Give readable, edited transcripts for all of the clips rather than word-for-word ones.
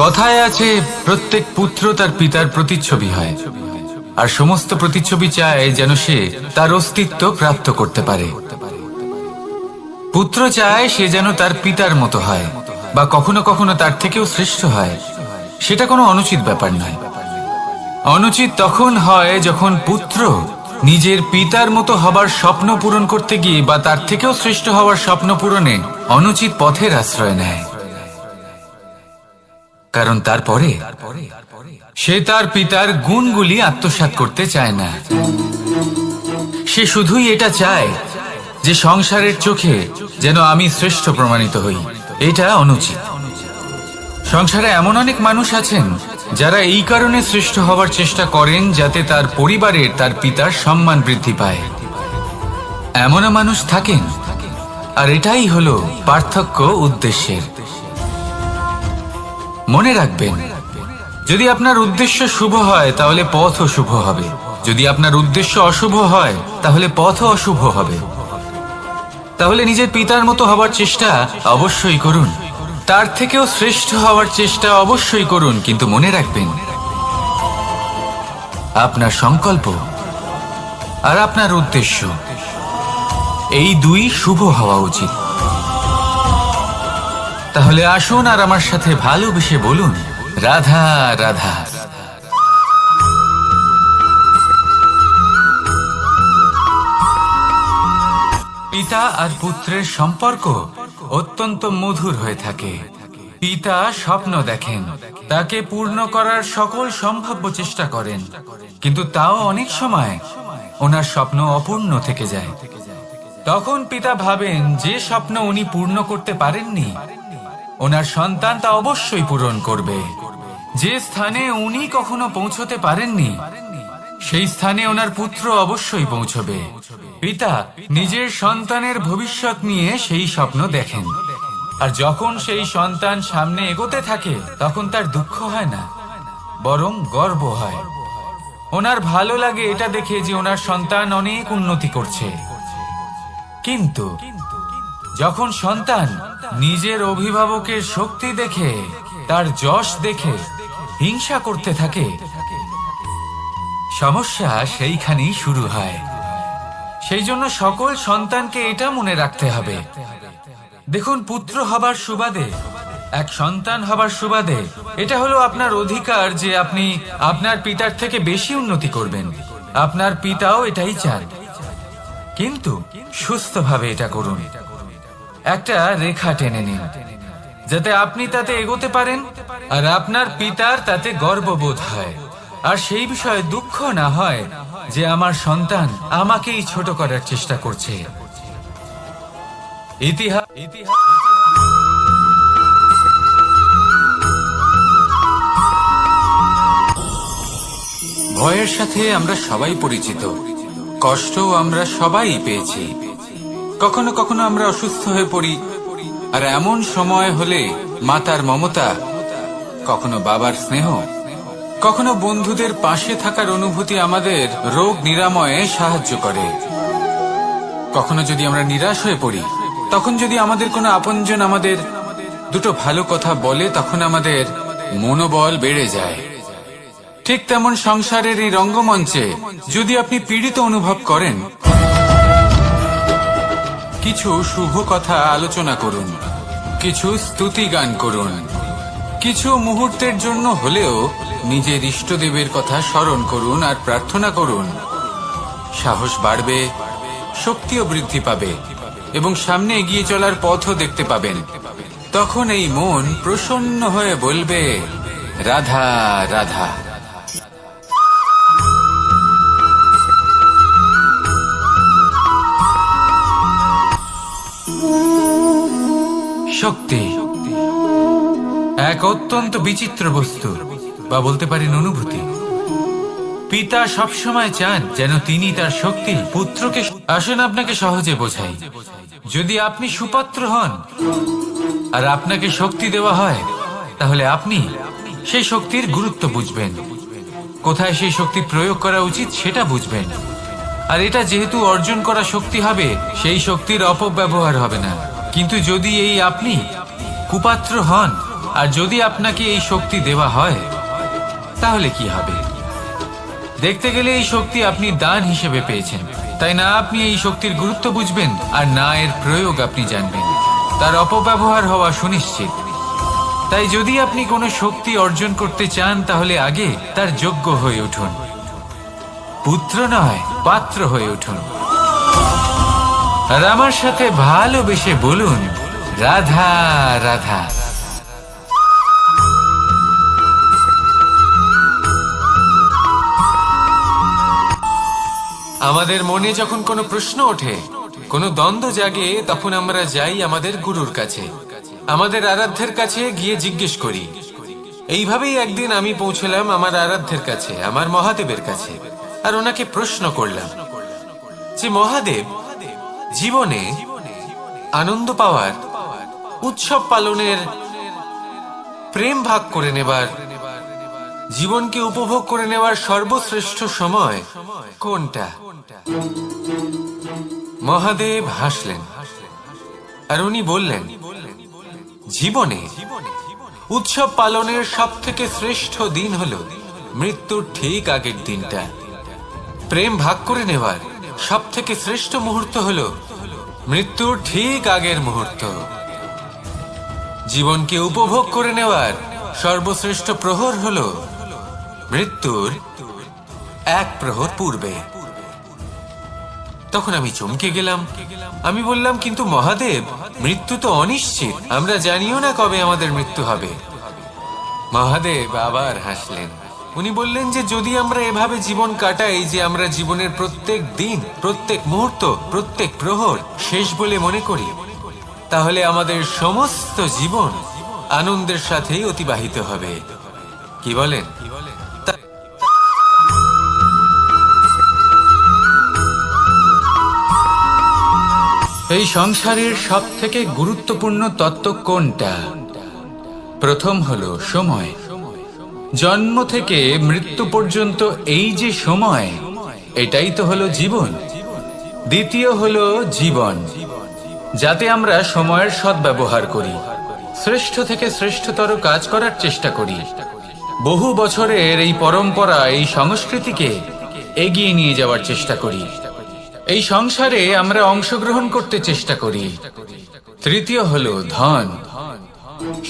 কথায় আছে প্রত্যেক পুত্র তার পিতার প্রতিচ্ছবি হয়, আর সমস্ত প্রতিচ্ছবি চায় যেন সে তার অস্তিত্ব প্রাপ্ত করতে পারে। পুত্র চায় সে যেন তার পিতার মতো হয়, বা কখনো কখনো তার থেকেও শ্রেষ্ঠ হয়। সেটা কোনো অনুচিত ব্যাপার নয়। অনুচিত তখন হয় যখন পুত্র নিজের পিতার মতো হবার স্বপ্ন পূরণ করতে গিয়ে বা তার থেকেও শ্রেষ্ঠ হওয়ার স্বপ্ন পূরণে অনুচিত পথের আশ্রয় নেয়। কারণ তারপরে সে তার পিতার গুণগুলি আত্মসাৎ করতে চায় না। সে শুধুই এটা চায় যে সংসারের চোখে যেন আমি শ্রেষ্ঠ প্রমাণিত হই। এটা অনুচিত। সংসারে এমন অনেক মানুষ আছেন যারা এই কারণে শ্রেষ্ঠ হওয়ার চেষ্টা করেন যাতে তার পরিবারের তার পিতার সম্মান বৃদ্ধি পায়। এমনও মানুষ থাকেন, আর এটাই হলো পার্থক্য উদ্দেশ্যের। মনে রাখবেন, যদি আপনার উদ্দেশ্য শুভ হয় তাহলে পথও শুভ হবে, যদি আপনার উদ্দেশ্য অশুভ হয় তাহলে পথও অশুভ হবে। তাহলে নিজের পিতার মতো হবার চেষ্টা অবশ্যই করুন, তার থেকেও শ্রেষ্ঠ হওয়ার চেষ্টা অবশ্যই করুন, কিন্তু মনে রাখবেন আপনার সংকল্প আর আপনার উদ্দেশ্য এই দুই শুভ হওয়া উচিত। তাহলে আসুন আর আমার সাথে ভালোবেসে বলুন, রাধা রাধা। পিতা আর পুত্রের সম্পর্ক অত্যন্ত মধুর হয়ে থাকে। পিতা স্বপ্ন দেখেন, তাকে পূর্ণ করার সকল সম্ভাব্য চেষ্টা করেন, কিন্তু তাও অনেক সময় ওনার স্বপ্ন অপূর্ণ থেকে যায়। তখন পিতা ভাবেন যে স্বপ্ন উনি পূর্ণ করতে পারেননি, ওনার সন্তান তা অবশ্যই পূরণ করবে। যে স্থানে উনি কখনো পৌঁছতে পারেননি, সেই স্থানে ওনার পুত্র অবশ্যই পৌঁছবে। পিতা নিজের সন্তানের ভবিষ্যৎ নিয়ে সেই স্বপ্ন দেখেন, আর যখন সেই সন্তান সামনে এগোতে থাকে তখন তার দুঃখ হয় না, বরং গর্ব হয়। ওনার ভালো লাগে এটা দেখে যে ওনার সন্তান অনেক উন্নতি করছে। কিন্তু যখন সন্তান নিজের অভিভাবকের শক্তি দেখে, তার যশ দেখে হিংসা করতে থাকে, সমস্যা সেইখানেই শুরু হয়। সেই জন্য সকল সন্তানকে এটা মনে রাখতে হবে। দেখুন, পুত্র হবার সুবাদে, এক সন্তান হবার সুবাদে এটা হলো আপনার অধিকার যে আপনি আপনার পিতার থেকে বেশি উন্নতি করবেন। আপনার পিতাও এটাই চান, কিন্তু সুস্থভাবে এটা করুন। একটা রেখা টেনে নিন যাতে আপনি তাতে এগোতে পারেন আর আপনার পিতার তাতে গর্ববোধ হয়, আর সেই বিষয়ে দুঃখ না হয় যে আমার সন্তান আমাকেই ছোট করার চেষ্টা করছে। ভয়ের সাথে আমরা সবাই পরিচিত, কষ্টও আমরা সবাই পেয়েছি। কখনো কখনো আমরা অসুস্থ হয়ে পড়ি, আর এমন সময় হলে মাতার মমতা, কখনো বাবার স্নেহ, কখনো বন্ধুদের পাশে থাকার অনুভূতি আমাদের রোগ নিরাময়ে সাহায্য করে। কখনো যদি আমরা নিরাশ হয়ে পড়ি, তখন যদি আমাদের কোনো আপনজন আমাদের দুটো ভালো কথা বলে, তখন আমাদের মনোবল বেড়ে যায়। ঠিক তেমন সংসারের এই রঙ্গমঞ্চে যদি আপনি পীড়িত অনুভব করেন, কিছু শুভ কথা আলোচনা করুন, কিছু স্তুতি গান করুন, কিছু মুহূর্তের জন্য হলেও নিজের ইষ্টদেবের কথা স্মরণ করুন আর প্রার্থনা করুন। সাহস বাড়বে, শক্তিও বৃদ্ধি পাবে, এবং সামনে এগিয়ে চলার পথও দেখতে পাবেন। তখন এই মন প্রসন্ন হয়ে বলবে, রাধা রাধা। শক্তি এক অত্যন্ত বিচিত্র বস্তু, বা বলতে পারেন অনুভূতি। পিতা সবসময় চান যেন তিনি তার শক্তি পুত্রকে। আসুন আপনাকে সহজে বোঝাই। যদি আপনি সুপাত্র হন আর আপনাকে শক্তি দেওয়া হয়, তাহলে আপনি সেই শক্তির গুরুত্ব বুঝবেন, কোথায় সেই শক্তি প্রয়োগ করা উচিত সেটা বুঝবেন। আর এটা যেহেতু অর্জন করা শক্তি হবে, সেই শক্তির অপব্যবহার হবে না। কিন্তু যদি এই আপনি কুপাত্র হন আর যদি আপনাকে এই শক্তি দেওয়া হয় তাহলে কি হবে? দেখতে গেলে এই শক্তি আপনি দান হিসেবে পেয়েছেন, তাই না আপনি এই শক্তির গুরুত্ব বুঝবেন আর না এর প্রয়োগ আপনি জানবেন। তার অপব্যবহার হওয়া সুনিশ্চিত। তাই যদি আপনি কোনো শক্তি অর্জন করতে চান তাহলে আগে তার যোগ্য হয়ে উঠুন। পুত্র নয়, পাত্র হয়ে উঠুন। আর আমার সাথে ভালোবেসে বলুন, রাধা রাধা। আমাদের মনে যখন কোনো প্রশ্ন ওঠে, কোনো দ্বন্দ্ব জাগে, তখন আমরা যাই আমাদের গুরুর কাছে, আমাদের আরাধ্যের কাছে গিয়ে জিজ্ঞেস করি। এইভাবেই একদিন আমি পৌঁছলাম আমার আরাধ্যের কাছে, আমার মহাদেবের কাছে, আর ওনাকে প্রশ্ন করলাম যে মহাদেব, জীবনে আনন্দ পাওয়ার, উৎসব পালনের, প্রেম ভাগ করে নেবার, জীবনকে উপভোগ করে নেওয়ার সর্বশ্রেষ্ঠ সময় কোনটা? মহাদেব হাসলেন আর উনি বললেন, জীবনে উৎসব পালনের সব থেকে শ্রেষ্ঠ দিন হলো মৃত্যুর ঠিক আগের দিনটা। প্রেম ভাগ করে নেওয়ার সব থেকে শ্রেষ্ঠ মুহূর্ত হলো মৃত্যুর ঠিক আগের মুহূর্ত। জীবনকে উপভোগ করে নেওয়ার সর্বশ্রেষ্ঠ প্রহর হলো মৃত্যুর এক প্রহর পূর্বে। তখন আমি চমকে গেলাম। আমি বললাম, কিন্তু মহাদেব, মৃত্যু তো অনিশ্চিত, আমরা জানিও না কবে আমাদের মৃত্যু হবে। মহাদেব আবার হাসলেন। উনি বললেন যে যদি আমরা এভাবে জীবন কাটাই যে আমরা জীবনের প্রত্যেক দিন, প্রত্যেক মুহূর্ত, প্রত্যেক প্রহর শেষ বলে মনে করি, তাহলে আমাদের সমস্ত জীবন আনন্দের সাথেই অতিবাহিত হবে। কি বলেন? এই সংসারের সব থেকে গুরুত্বপূর্ণ তত্ত্ব কোনটা? প্রথম হলো সময়। জন্ম থেকে মৃত্যু পর্যন্ত এই যে সময়, এটাই তো হলো জীবন। দ্বিতীয় হলো জীবন, যাতে আমরা সময়ের সদ্ব্যবহার করি, শ্রেষ্ঠ থেকে শ্রেষ্ঠতর কাজ করার চেষ্টা করি। বহু বছরের এই পরম্পরা, এই সংস্কৃতিকে এগিয়ে নিয়ে যাওয়ার চেষ্টা করি। এই সংসারে আমরা অংশগ্রহণ করতে চেষ্টা করি। তৃতীয় হলো ধন,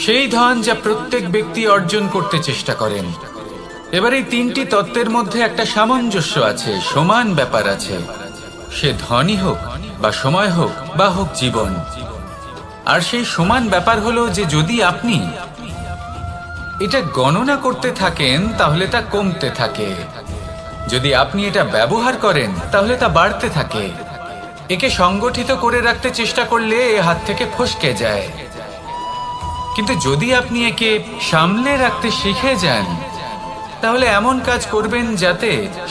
সেই ধন যা প্রত্যেক ব্যক্তি অর্জন করতে চেষ্টা করেন। এবার এই তিনটি তত্ত্বের মধ্যে একটা সামঞ্জস্য আছে, সমান ব্যাপার আছে। সে ধনই হোক বা সময় হোক বা হোক জীবন। আর সেই সমান ব্যাপার হলো যে যদি আপনি এটা গণনা করতে থাকেন তাহলে তা কমতে থাকে, যদি আপনি এটা ব্যবহার করেন তাহলে তা বাড়তে থাকে। একে সংগঠিত করে রাখতে চেষ্টা করলে এ হাত থেকে ফসকে যায়, কিন্তু যদি আপনি একে সামলে রাখতে শিখে যান তাহলে এমন কাজ করবেন যাতে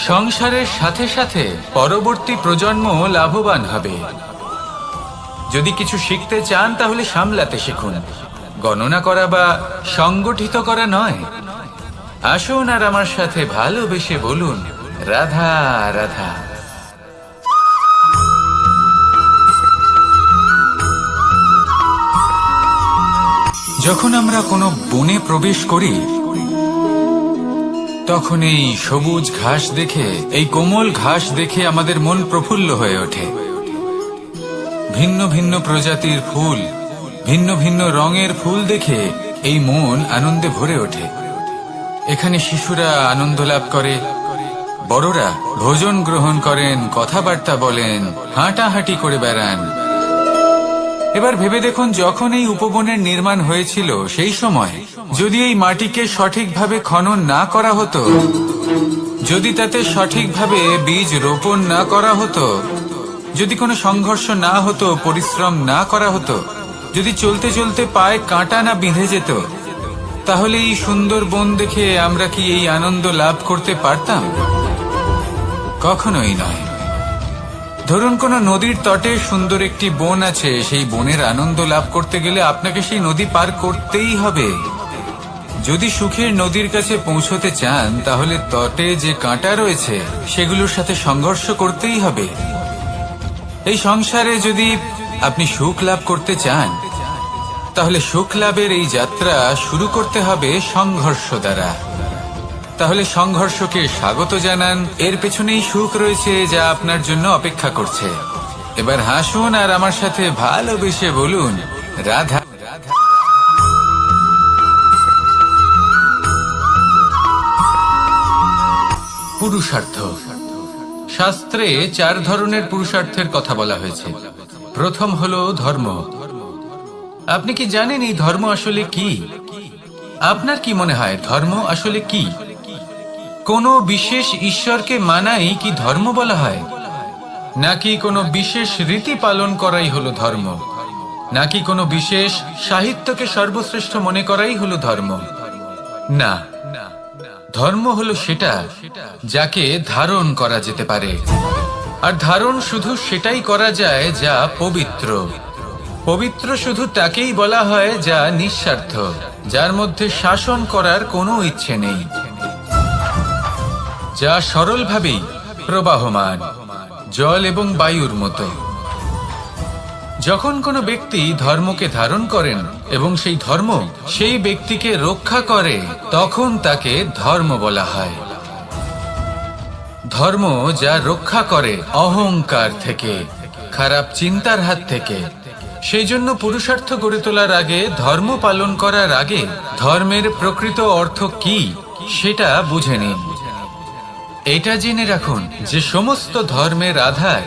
সংসারের সাথে সাথে পরবর্তী প্রজন্ম লাভবান হবে। যদি কিছু শিখতে চান তাহলে সামলাতে শিখুন, গণনা করা বা সংগঠিত করা নয়। আসুন আর আমার সাথে ভালোবেসে বলুন, রাধা রাধা। যখন আমরা কোনো বনে প্রবেশ করি তখন এই সবুজ ঘাস দেখে, এই কোমল ঘাস দেখে আমাদের মন প্রফুল্ল হয়ে ওঠে। ভিন্ন ভিন্ন প্রজাতির ফুল, ভিন্ন ভিন্ন রঙের ফুল দেখে এই মন আনন্দে ভরে ওঠে। এখানে শিশুরা আনন্দ লাভ করে, বড়রা ভোজন গ্রহণ করেন, কথাবার্তা বলেন, হাঁটাহাঁটি করে বেড়ান। এবার ভেবে দেখুন, যখন এই উপবনের নির্মাণ হয়েছিল সেই সময় যদি এই মাটিকে সঠিকভাবে খনন না করা হতো, যদি তাতে সঠিকভাবে বীজ রোপণ না করা হতো, যদি কোনো সংঘর্ষ না হতো, পরিশ্রম না করা হতো, যদি চলতে চলতে পায়ে কাঁটা না বিঁধে যেত, তাহলে এই সুন্দর বন দেখে আমরা কি এই আনন্দ লাভ করতে পারতাম? কখনোই নয়। ধরুন কোনো নদীর তটে সুন্দর একটি বন আছে, সেই বনের আনন্দ লাভ করতে গেলে আপনাকে সেই নদী পার করতেই হবে। যদি সুখের নদীর কাছে পৌঁছতে চান তাহলে তটে যে কাঁটা রয়েছে সেগুলোর সাথে সংঘর্ষ করতেই হবে। এই সংসারে যদি আপনি সুখ লাভ করতে চান তাহলে সুখ লাভের এই যাত্রা শুরু করতে হবে সংঘর্ষ দ্বারা। তাহলে সংঘর্ষকে স্বাগত জানান, এর পেছনেই সুখ রয়েছে যা আপনার জন্য অপেক্ষা করছে। এবার হাসুন আর আমার সাথে ভালোবেসে বলুন, রাধা। পুরুষার্থ। শাস্ত্রে 4 ধরনের পুরুষার্থের কথা বলা হয়েছে। প্রথম হলো ধর্ম। আপনি কি জানেন এই ধর্ম আসলে কি? আপনার কি মনে হয় ধর্ম আসলে কি? কোনো বিশেষ ঈশ্বরকে মানাই কি ধর্ম বলা হয়? নাকি কোনো বিশেষ রীতি পালন করাই হলো ধর্ম? নাকি কোনো বিশেষ সাহিত্যকে সর্বশ্রেষ্ঠ মনে করাই হলো ধর্ম? না, ধর্ম হলো সেটা যাকে ধারণ করা যেতে পারে। আর ধারণ শুধু সেটাই করা যায় যা পবিত্র। পবিত্র শুধু তাকেই বলা হয় যা নিঃস্বার্থ, যার মধ্যে শাসন করার কোনো ইচ্ছে নেই, যা সরলভাবেই প্রবাহমান, জল এবং বায়ুর মতো। যখন কোনো ব্যক্তি ধর্মকে ধারণ করেন এবং সেই ধর্ম সেই ব্যক্তিকে রক্ষা করে, তখন তাকে ধর্ম বলা হয়। ধর্ম যা রক্ষা করে অহংকার থেকে, খারাপ চিন্তার হাত থেকে। সেই জন্য পুরুষার্থ গড়ে তোলার আগে, ধর্ম পালন করার আগে ধর্মের প্রকৃত অর্থ কি সেটা বুঝে নিন। এটা জেনে রাখুন যে সমস্ত ধর্মের আধার,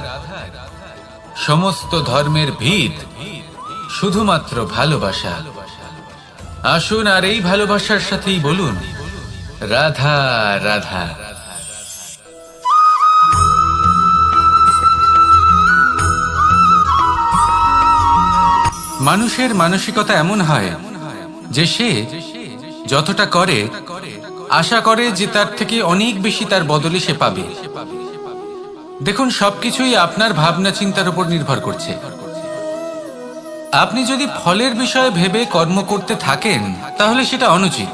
সমস্ত ধর্মের ভিত শুধুমাত্র ভালোবাসা। আসুন আর এই ভালোবাসার সাথেই বলুন, রাধা রাধা। মানুষের মানসিকতা এমন হয় যে সে যতটা করে আশা করে যে তার থেকে অনেক বেশি তার বদলে সে পাবে। দেখুন, সবকিছুই আপনার ভাবনা চিন্তার উপর নির্ভর করছে। আপনি যদি ফলের বিষয়ে ভেবে কর্ম করতে থাকেন তাহলে সেটা অনুচিত।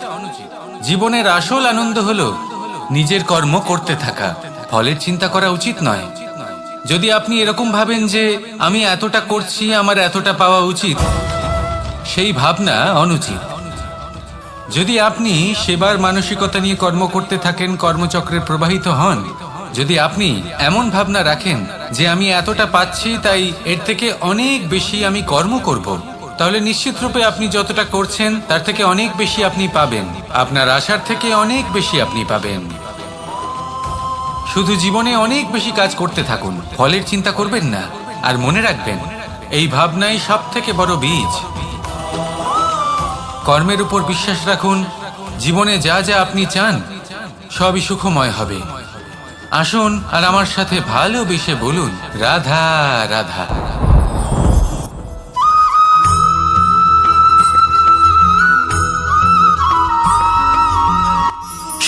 জীবনের আসল আনন্দ হলো নিজের কর্ম করতে থাকা, ফলের চিন্তা করা উচিত নয়। যদি আপনি এরকম ভাবেন যে আমি এতটা করছি, আমার এতটা পাওয়া উচিত, সেই ভাবনা অনুচিত। যদি আপনি সেবার মানসিকতা নিয়ে কর্ম করতে থাকেন, কর্মচক্রে প্রবাহিত হন, যদি আপনি এমন ভাবনা রাখেন যে আমি এতটা পাচ্ছি তাই এর থেকে অনেক বেশি আমি কর্ম করব, তাহলে নিশ্চিত রূপে আপনি যতটা করছেন তার থেকে অনেক বেশি আপনি পাবেন। আপনার আশার থেকে অনেক বেশি আপনি পাবেন। শুধু জীবনে অনেক বেশি কাজ করতে থাকুন, ফলের চিন্তা করবেন না। আর মনে রাখবেন, এই ভাবনাই সব থেকে বড় বীজ। কর্মের উপর বিশ্বাস রাখুন, জীবনে যা যা আপনি চান সবই সুখময় হবে। আসুন আর আমার সাথে ভালোবেসে বলুন, রাধা রাধা।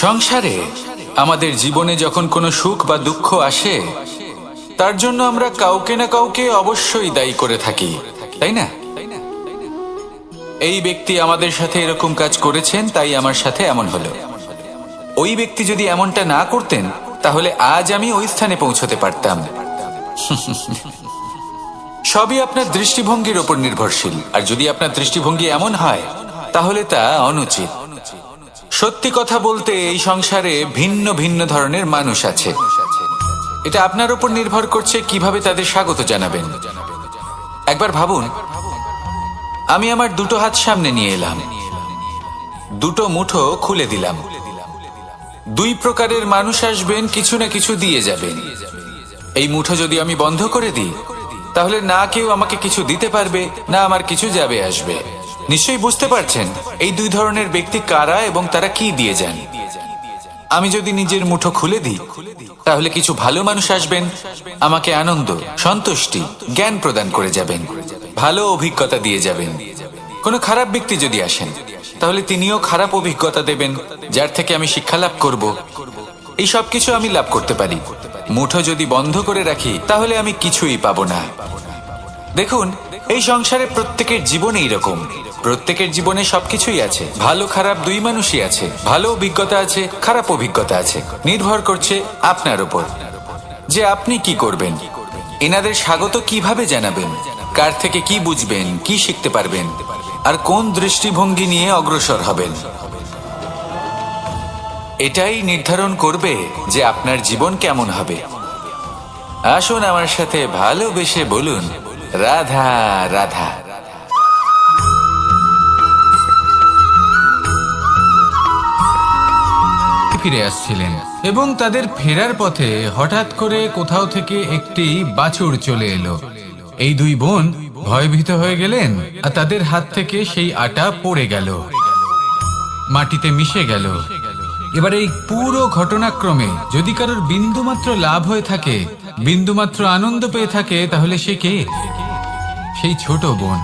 সংসারে আমাদের জীবনে যখন কোনো সুখ বা দুঃখ আসে, তার জন্য আমরা কাউকে না কাউকে অবশ্যই দায়ী করে থাকি, তাই না? এই ব্যক্তি আমাদের সাথে এরকম কাজ করেছেন তাই আমার সাথে এমন হলো। ওই ব্যক্তি যদি এমনটা না করতেন তাহলে আজ আমি ওই স্থানে পৌঁছতে পারতাম। সবই আপনার দৃষ্টিভঙ্গির উপর নির্ভরশীল। আর যদি আপনার দৃষ্টিভঙ্গি এমন হয় তাহলে তা অনুচিত। সত্যি কথা বলতে এই সংসারে ভিন্ন ভিন্ন ধরনের মানুষ আছে। এটা আপনার উপর নির্ভর করছে কিভাবে তাদের স্বাগত জানাবেন। একবার ভাবুন, আমি আমার দুটো হাত সামনে নিয়ে এলাম, দুটো মুঠো খুলে দিলাম। দুই প্রকারের মানুষ আসবেন, কিছু না কিছু দিয়ে যাবেন। এই মুঠো যদি আমি বন্ধ করে দিই তাহলে না কেউ আমাকে কিছু দিতে পারবে, না আমার কিছু যাবে আসবে। নিশ্চয়ই বুঝতে পারছেন এই দুই ধরনের ব্যক্তি কারা এবং তারা কি দিয়ে যান। আমি যদি নিজের মুঠো খুলে দিই তাহলে কিছু ভালো মানুষ আসবেন, আমাকে আনন্দ, সন্তুষ্টি, জ্ঞান প্রদান করে যাবেন, ভালো অভিজ্ঞতা দিয়ে যাবেন। কোনো খারাপ ব্যক্তি যদি আসেন তাহলে তিনিও খারাপ অভিজ্ঞতা দেবেন, যার থেকে আমি শিক্ষা লাভ করব। এই সব কিছু আমি লাভ করতে পারি। মুঠো যদি বন্ধ করে রাখি তাহলে আমি কিছুই পাবো না। দেখুন, এই সংসারে প্রত্যেকের জীবনে এইরকম। প্রত্যেকের জীবনে সবকিছুই আছে, ভালো খারাপ দুই মানুষই আছে। ভালো অভিজ্ঞতা আছে, খারাপ অভিজ্ঞতা আছে। নির্ভর করছে আপনার উপর যে আপনি কি করবেন। এনাদের স্বাগত কিভাবে জানাবেন, কার থেকে কি বুঝবেন, কি শিখতে পারবেন। আর কোন দৃষ্টিভঙ্গি নিয়ে অগ্রসর হবেন। এটাই নির্ধারণ করবে যে আপনার জীবন কেমন হবে। আসুন আমার সাথে ভালোবেসে বলুন, রাধা রাধা। ফিরে আসছিলেন এবং তাদের ফেরার পথে হঠাৎ করে কোথাও থেকে একটি বাছুর চলে এলো। এই দুই বোন ভয়ভীত হয়ে গেলেন আর তাদের হাত থেকে সেই আটা পড়ে গেল, মাটিতে মিশে গেল। এবার এই পুরো ঘটনাক্রমে যদি কারোর বিন্দুমাত্র লাভ হয়ে থাকে, বিন্দুমাত্র আনন্দ পেয়ে থাকে, তাহলে সে কে? সেই ছোট বোন,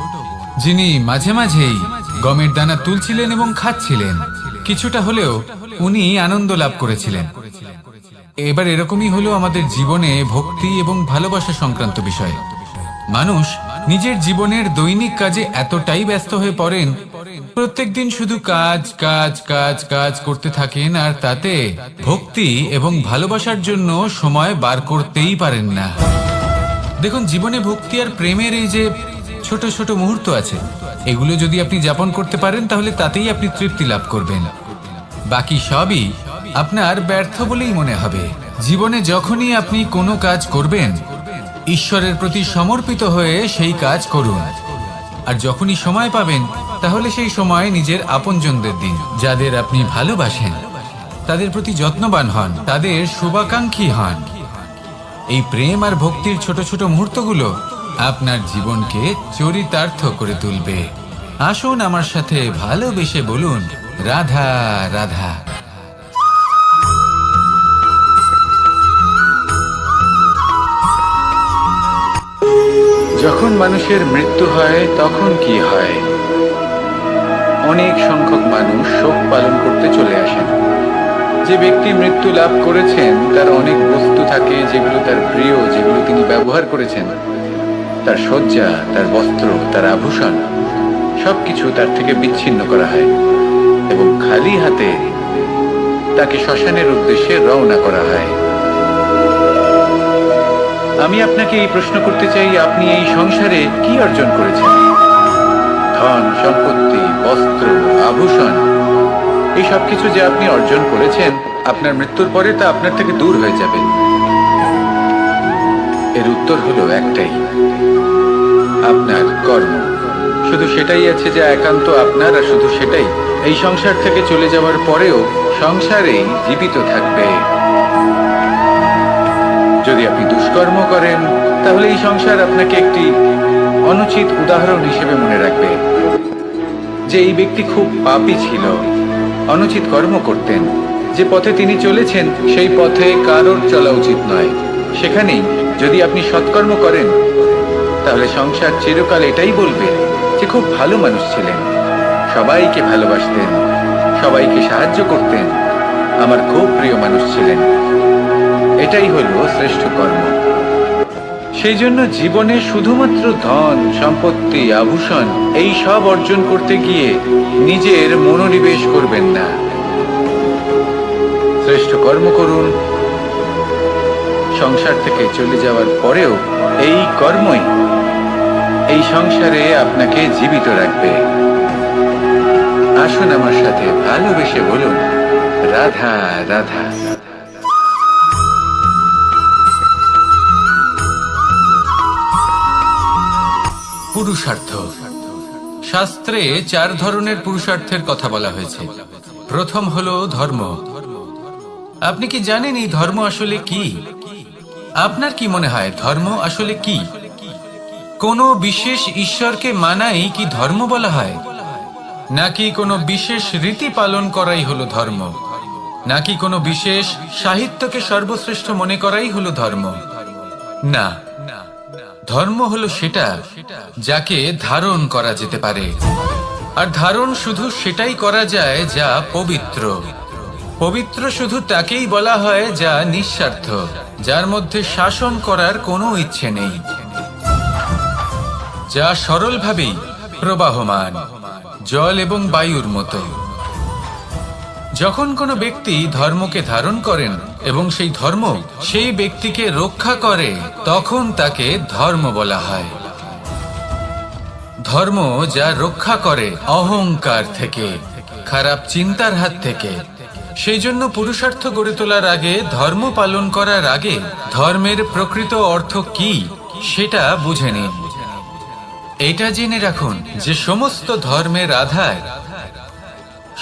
যিনি মাঝে মাঝেই গমের দানা তুলছিলেন এবং খাচ্ছিলেন। কিছুটা হলেও উনি আনন্দ লাভ করেছিলেন। এবার এরকমই হলো আমাদের জীবনে ভক্তি এবং ভালোবাসা সংক্রান্ত বিষয়। মানুষ নিজের জীবনের দৈনিক কাজে এতটাই ব্যস্ত হয়ে পড়েন, প্রত্যেকদিন শুধু কাজ কাজ কাজ কাজ করতে থাকেন, আর তাতে ভক্তি এবং ভালোবাসার জন্য সময় বার করতেই পারেন না। দেখুন, জীবনে ভক্তি আর প্রেমের এই যে ছোট ছোট মুহূর্ত আছে, এগুলো যদি আপনি যাপন করতে পারেন তাহলে তাতেই আপনি তৃপ্তি লাভ করবেন। বাকি সবই আপনার ব্যর্থ বলেই মনে হবে। জীবনে যখনই আপনি কোনো কাজ করবেন, ঈশ্বরের প্রতি সমর্পিত হয়ে সেই কাজ করুন। আর যখনই সময় পাবেন, তাহলে সেই সময় নিজের আপনজনদের দিন। যাদের আপনি ভালোবাসেন তাদের প্রতি যত্নবান হন, তাদের শুভাকাঙ্ক্ষী হন। এই প্রেম আর ভক্তির ছোট ছোট মুহূর্তগুলো আপনার জীবনকে চরিতার্থ করে তুলবে। আসুন আমার সাথে ভালোবেসে বলুন, রাধা রাধা। যখন মানুষের মৃত্যু হয় তখন কি হয়? অনেক সংখ্যক মানুষ শোক পালন করতে চলে আসেন। যে ব্যক্তি মৃত্যু লাভ করেছেন তার অনেক বস্তু থাকে যেগুলো তার প্রিয়, যেগুলো তিনি ব্যবহার করেছেন। তার শয্যা, তার বস্ত্র, তার আভূষণ সবকিছু তার থেকে বিচ্ছিন্ন করা হয় এবং খালি হাতে তাকে শ্মশানের উদ্দেশ্যে রওনা করা হয়। আমি আপনাকে এই প্রশ্ন করতে চাই, আপনি এই সংসারে কি অর্জন করেছেন? ধন সম্পত্তি, বস্ত্র, আভূষণ, এই সবকিছু যে আপনি অর্জন করেছেন, আপনার মৃত্যুর পরে তা আপনার থেকে দূর হয়ে যাবে। এর উত্তর হলো একটাই, আপনার কর্ম। শুধু সেটাই আছে যা একান্ত আপনার, আর শুধু সেটাই এই সংসার থেকে চলে যাওয়ার পরেও সংসারেই জীবিত থাকবে। যদি আপনি দুষ্কর্ম করেন, তাহলে এই সংসার আপনাকে একটি অনুচিত উদাহরণ হিসেবে মনে রাখবে যে এই ব্যক্তি খুব পাপী ছিল, অনুচিত কর্ম করতেন। যে পথে তিনি চলেছেন সেই পথে কারোর চলা উচিত নয়। সেখানেই যদি আপনি সৎকর্ম করেন, তাহলে সংসার চিরকাল এটাই বলবে যে খুব ভালো মানুষ ছিলেন, সবাইকে ভালোবাসতেন, সবাইকে সাহায্য করতেন, আমার খুব প্রিয় মানুষ ছিলেন। এটাই হলো শ্রেষ্ঠ কর্ম। সেই জন্য জীবনে শুধুমাত্র ধন সম্পত্তি, আভূষণ এই সব অর্জন করতে গিয়ে নিজের মনোনিবেশ করবেন না। শ্রেষ্ঠ কর্ম করুন। সংসার থেকে চলে যাওয়ার পরেও এই কর্মই এই সংসারে আপনাকে জীবিত রাখবে। আসুন আমার সাথে ভালোবেসে বলুন, রাধা রাধা। পুরুষার্থ। শাস্ত্রে 4 ধরনের পুরুষার্থের কথা বলা হয়েছে। প্রথম হলো ধর্ম। আপনি কি জানেন এই ধর্ম আসলে কি? আপনার কি মনে হয় ধর্ম আসলে কি? কোনো বিশেষ ঈশ্বরকে মানাই কি ধর্ম বলা হয়? নাকি কোনো বিশেষ রীতি পালন করাই হলো ধর্ম? নাকি কোনো বিশেষ সাহিত্যকে সর্বশ্রেষ্ঠ মনে করাই হলো ধর্ম? না, ধর্ম হলো সেটা যাকে ধারণ করা যেতে পারে। আর ধারণ শুধু সেটাই করা যায় যা পবিত্র। পবিত্র শুধু তাকেই বলা হয় যা নিঃস্বার্থ, যার মধ্যে শাসন করার কোনো ইচ্ছে নেই, যা সরলভাবেই প্রবাহমান, জল এবং বায়ুর মতো। যখন কোনো ব্যক্তি ধর্মকে ধারণ করেন এবং সেই ধর্ম সেই ব্যক্তিকে রক্ষা করে, তখন তাকে ধর্ম বলা হয়। ধর্ম যা রক্ষা করে অহংকার থেকে, খারাপ চিন্তার হাত থেকে। সেই জন্য পুরুষার্থ গড়ে তোলার আগে, ধর্ম পালন করার আগে ধর্মের প্রকৃত অর্থ কি সেটা বুঝে নিন। এটা জেনে রাখুন যে সমস্ত ধর্মের আধার,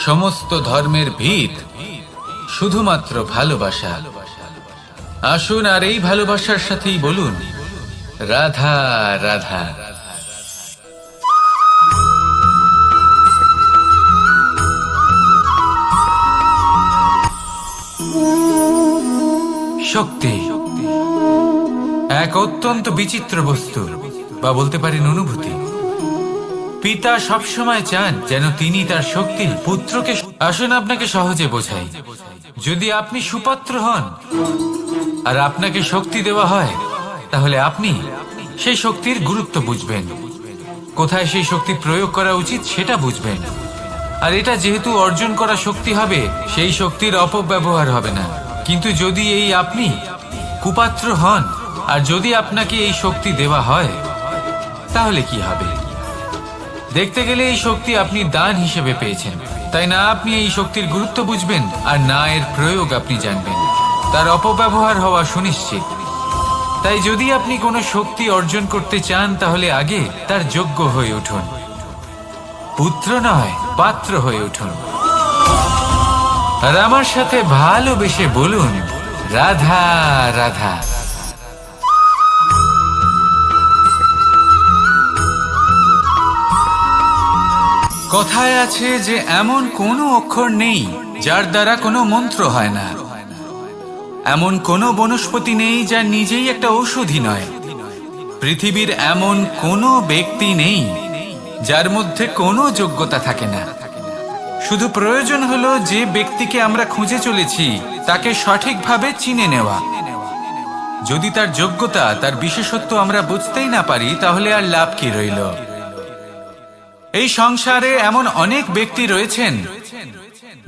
সমস্ত ধর্মের ভিত শুধুমাত্র ভালোবাসা। আসুন আর এই ভালোবাসার সাথেই বলুন রাধা রাধা। শক্তি এক অত্যন্ত বিচিত্র বস্তু, বা বলতে পারেন অনুভূতি। পিতা সবসময় চান যেন তিনি তার শক্তি পুত্রকে। আসুন আপনাকে সহজে বোঝাই। যদি আপনি সুপাত্র হন আর আপনাকে শক্তি দেওয়া হয়, তাহলে আপনি সেই শক্তির গুরুত্ব বুঝবেন, কোথায় সেই শক্তি প্রয়োগ করা উচিত সেটা বুঝবেন। আর এটা যেহেতু অর্জন করা শক্তি হবে, সেই শক্তির অপব্যবহার হবে না। কিন্তু যদি এই আপনি কুপাত্র হন আর যদি আপনাকে এই শক্তি দেওয়া হয়, তাহলে কি হবে? দেখতে গেলে এই শক্তি আপনি দান হিসেবে পেয়েছেন, তাই না আপনি এই শক্তির গুরুত্ব বুঝবেন আর না এর প্রয়োগ আপনি জানবেন। তার অপব্যবহার হওয়া সুনিশ্চিত। তাই যদি আপনি কোনো শক্তি অর্জন করতে চান, তাহলে আগে তার যোগ্য হয়ে উঠুন। পুত্র নয়, পাত্র হয়ে উঠুন। আর আমার সাথে ভালোবেসে বলুন রাধা রাধা। কথায় আছে যে এমন কোনো অক্ষর নেই যার দ্বারা কোনো মন্ত্র হয় না, এমন কোনো বনস্পতি নেই যা নিজেই একটা ঔষধি নয়, পৃথিবীর এমন কোনো ব্যক্তি নেই যার মধ্যে কোনো যোগ্যতা থাকে না। শুধু প্রয়োজন হলো যে ব্যক্তিকে আমরা খুঁজে চলেছি তাকে সঠিকভাবে চিনে নেওয়া। যদি তার যোগ্যতা, তার বিশেষত্ব আমরা বুঝতেই না পারি, তাহলে আর লাভ কি রইল? এই সংসারে এমন অনেক ব্যক্তি রয়েছেন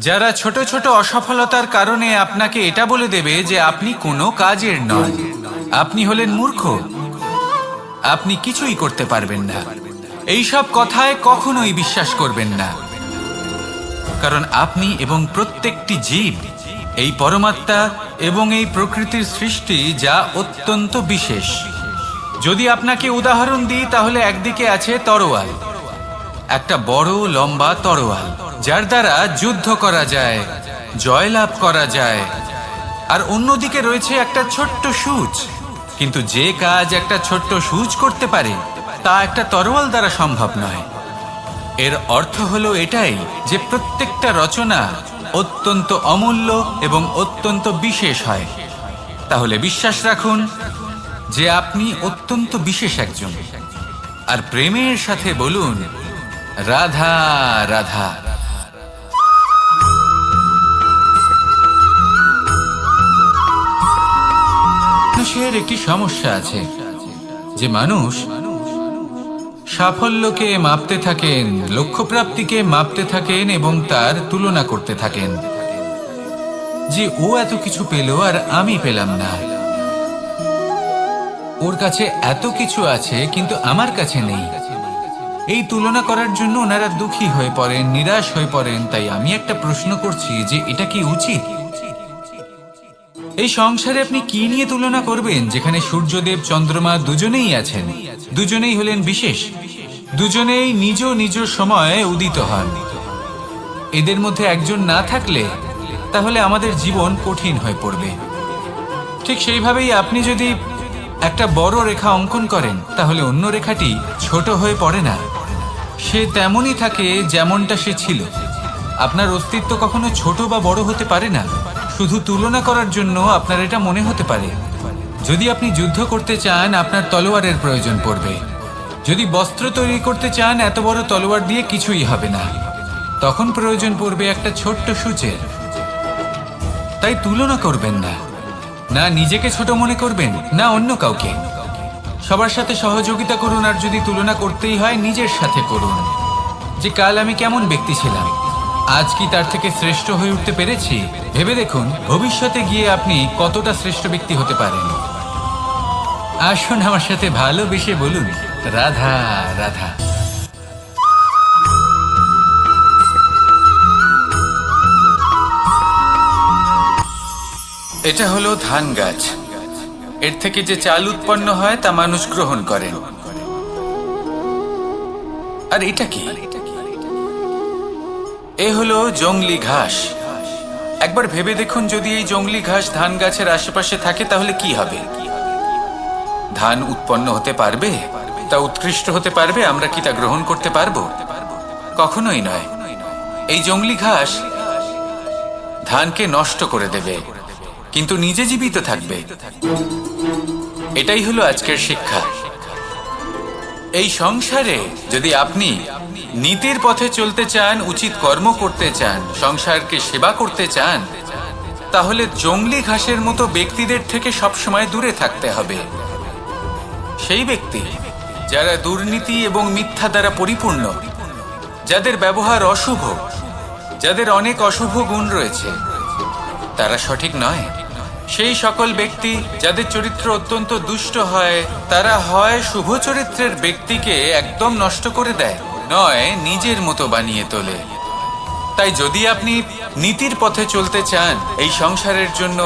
যারা ছোট ছোট অসফলতার কারণে আপনাকে এটা বলে দেবে যে আপনি কোনো কাজের নন, আপনি হলেন মূর্খ, আপনি কিছুই করতে পারবেন না। এইসব কথায় কখনোই বিশ্বাস করবেন না, কারণ আপনি এবং প্রত্যেকটি জীব এই পরমাত্মা এবং এই প্রকৃতির সৃষ্টি, যা অত্যন্ত বিশেষ। যদি আপনাকে উদাহরণ দিই, তাহলে একদিকে আছে তরোয়াল, একটা বড় লম্বা তরোয়াল যার দ্বারা যুদ্ধ করা যায়, জয়লাভ করা যায়। আর অন্যদিকে রয়েছে একটা ছোট্ট সূচ, কিন্তু যে কাজ একটা ছোট্ট সূচ করতে পারে তা একটা তরোয়াল দ্বারা সম্ভব নয়। এর অর্থ হলো এটাই যে প্রত্যেকটা রচনা অত্যন্ত অমূল্য এবং অত্যন্ত বিশেষ হয়। তাহলে বিশ্বাস রাখুন যে আপনি অত্যন্ত বিশেষ একজন। আর প্রেমের সাথে বলুন রাধা রাধা। মানুষের একটি সমস্যা আছে যে মানুষ সাফল্যকে মাপতে থাকেন, লক্ষ্যপ্রাপ্তিকে মাপতে থাকেন এবং তার তুলনা করতে থাকেন যে ও এত কিছু পেল আর আমি পেলাম না, ওর কাছে এত কিছু আছে কিন্তু আমার কাছে নেই। এই তুলনা করার জন্য ওনারা দুঃখী হয়ে পড়েন, নিরাশ হয়ে পড়েন। তাই আমি একটা প্রশ্ন করছি যে এটা কি উচিত? এই সংসারে আপনি কি নিয়ে তুলনা করবেন, যেখানে সূর্যদেব চন্দ্রমা দুজনেই আছেন, দুজনেই হলেন বিশেষ, দুজনেই নিজ নিজ সময়ে উদিত হন। এদের মধ্যে একজন না থাকলে তাহলে আমাদের জীবন কঠিন হয়ে পড়বে। ঠিক সেইভাবেই আপনি যদি একটা বড় রেখা অঙ্কন করেন, তাহলে অন্য রেখাটি ছোট হয়ে পড়ে না, সে তেমনই থাকে যেমনটা সে ছিল। আপনার অস্তিত্ব কখনো ছোট বা বড় হতে পারে না। শুধু তুলনা করার জন্য আপনার এটা মনে হতে পারে। যদি আপনি যুদ্ধ করতে চান, আপনার তলোয়ারের প্রয়োজন পড়বে। যদি বস্ত্র তৈরি করতে চান, এত বড় তলোয়ার দিয়ে কিছুই হবে না, তখন প্রয়োজন পড়বে একটা ছোট্ট সূচের। তাই তুলনা করবেন না, না নিজেকে ছোট মনে করবেন, না অন্য কাউকে। সবার সাথে সহযোগিতা করুন, আর যদি তুলনা করতেই হয় নিজের সাথে করুন, যে কাল আমি কেমন ব্যক্তি ছিলাম, আজ কি তার থেকে শ্রেষ্ঠ হয়ে উঠতে পেরেছি? ভেবে দেখুন ভবিষ্যতে গিয়ে আপনি কতটা শ্রেষ্ঠ ব্যক্তি হতে পারেন। আসুন আমার সাথে ভালোবেসে বলুন রাধা রাধা। এটা হলো ধান গাছ। এর থেকে যে চাল উৎপন্ন হয় তা মানুষ গ্রহণ করেন। আর এটা কি? এ হলো জংলি ঘাস। একবার ভেবে দেখুন, যদি এই জংলি ঘাস ধান গাছের আশেপাশে থাকে তাহলে কি হবে? ধান উৎপন্ন হতে পারবে? তা উৎকৃষ্ট হতে পারবে? আমরা কি তা গ্রহণ করতে পারবো? কখনোই নয়। এই জংলি ঘাস ধানকে নষ্ট করে দেবে, কিন্তু নিজে জীবিত থাকবে। এটাই হলো আজকের শিক্ষা। এই সংসারে যদি আপনি নীতির পথে চলতে চান, উচিত কর্ম করতে চান, সংসারকে সেবা করতে চান, তাহলে জংলি ঘাসের মতো ব্যক্তিদের থেকে সবসময় দূরে থাকতে হবে। সেই ব্যক্তি যারা দুর্নীতি এবং মিথ্যা দ্বারা পরিপূর্ণ, যাদের ব্যবহার অশুভ, যাদের অনেক অশুভ গুণ রয়েছে, তারা সঠিক নয়। সেই সকল ব্যক্তি যাদের চরিত্র অত্যন্ত দুষ্ট হয়, তারা হয় শুভ চরিত্রের ব্যক্তিকে একদম নষ্ট করে দেয়, নয় নিজের মতো বানিয়ে তোলে। তাই যদি আপনি নীতির পথে চলতে চান, এই সংসারের জন্য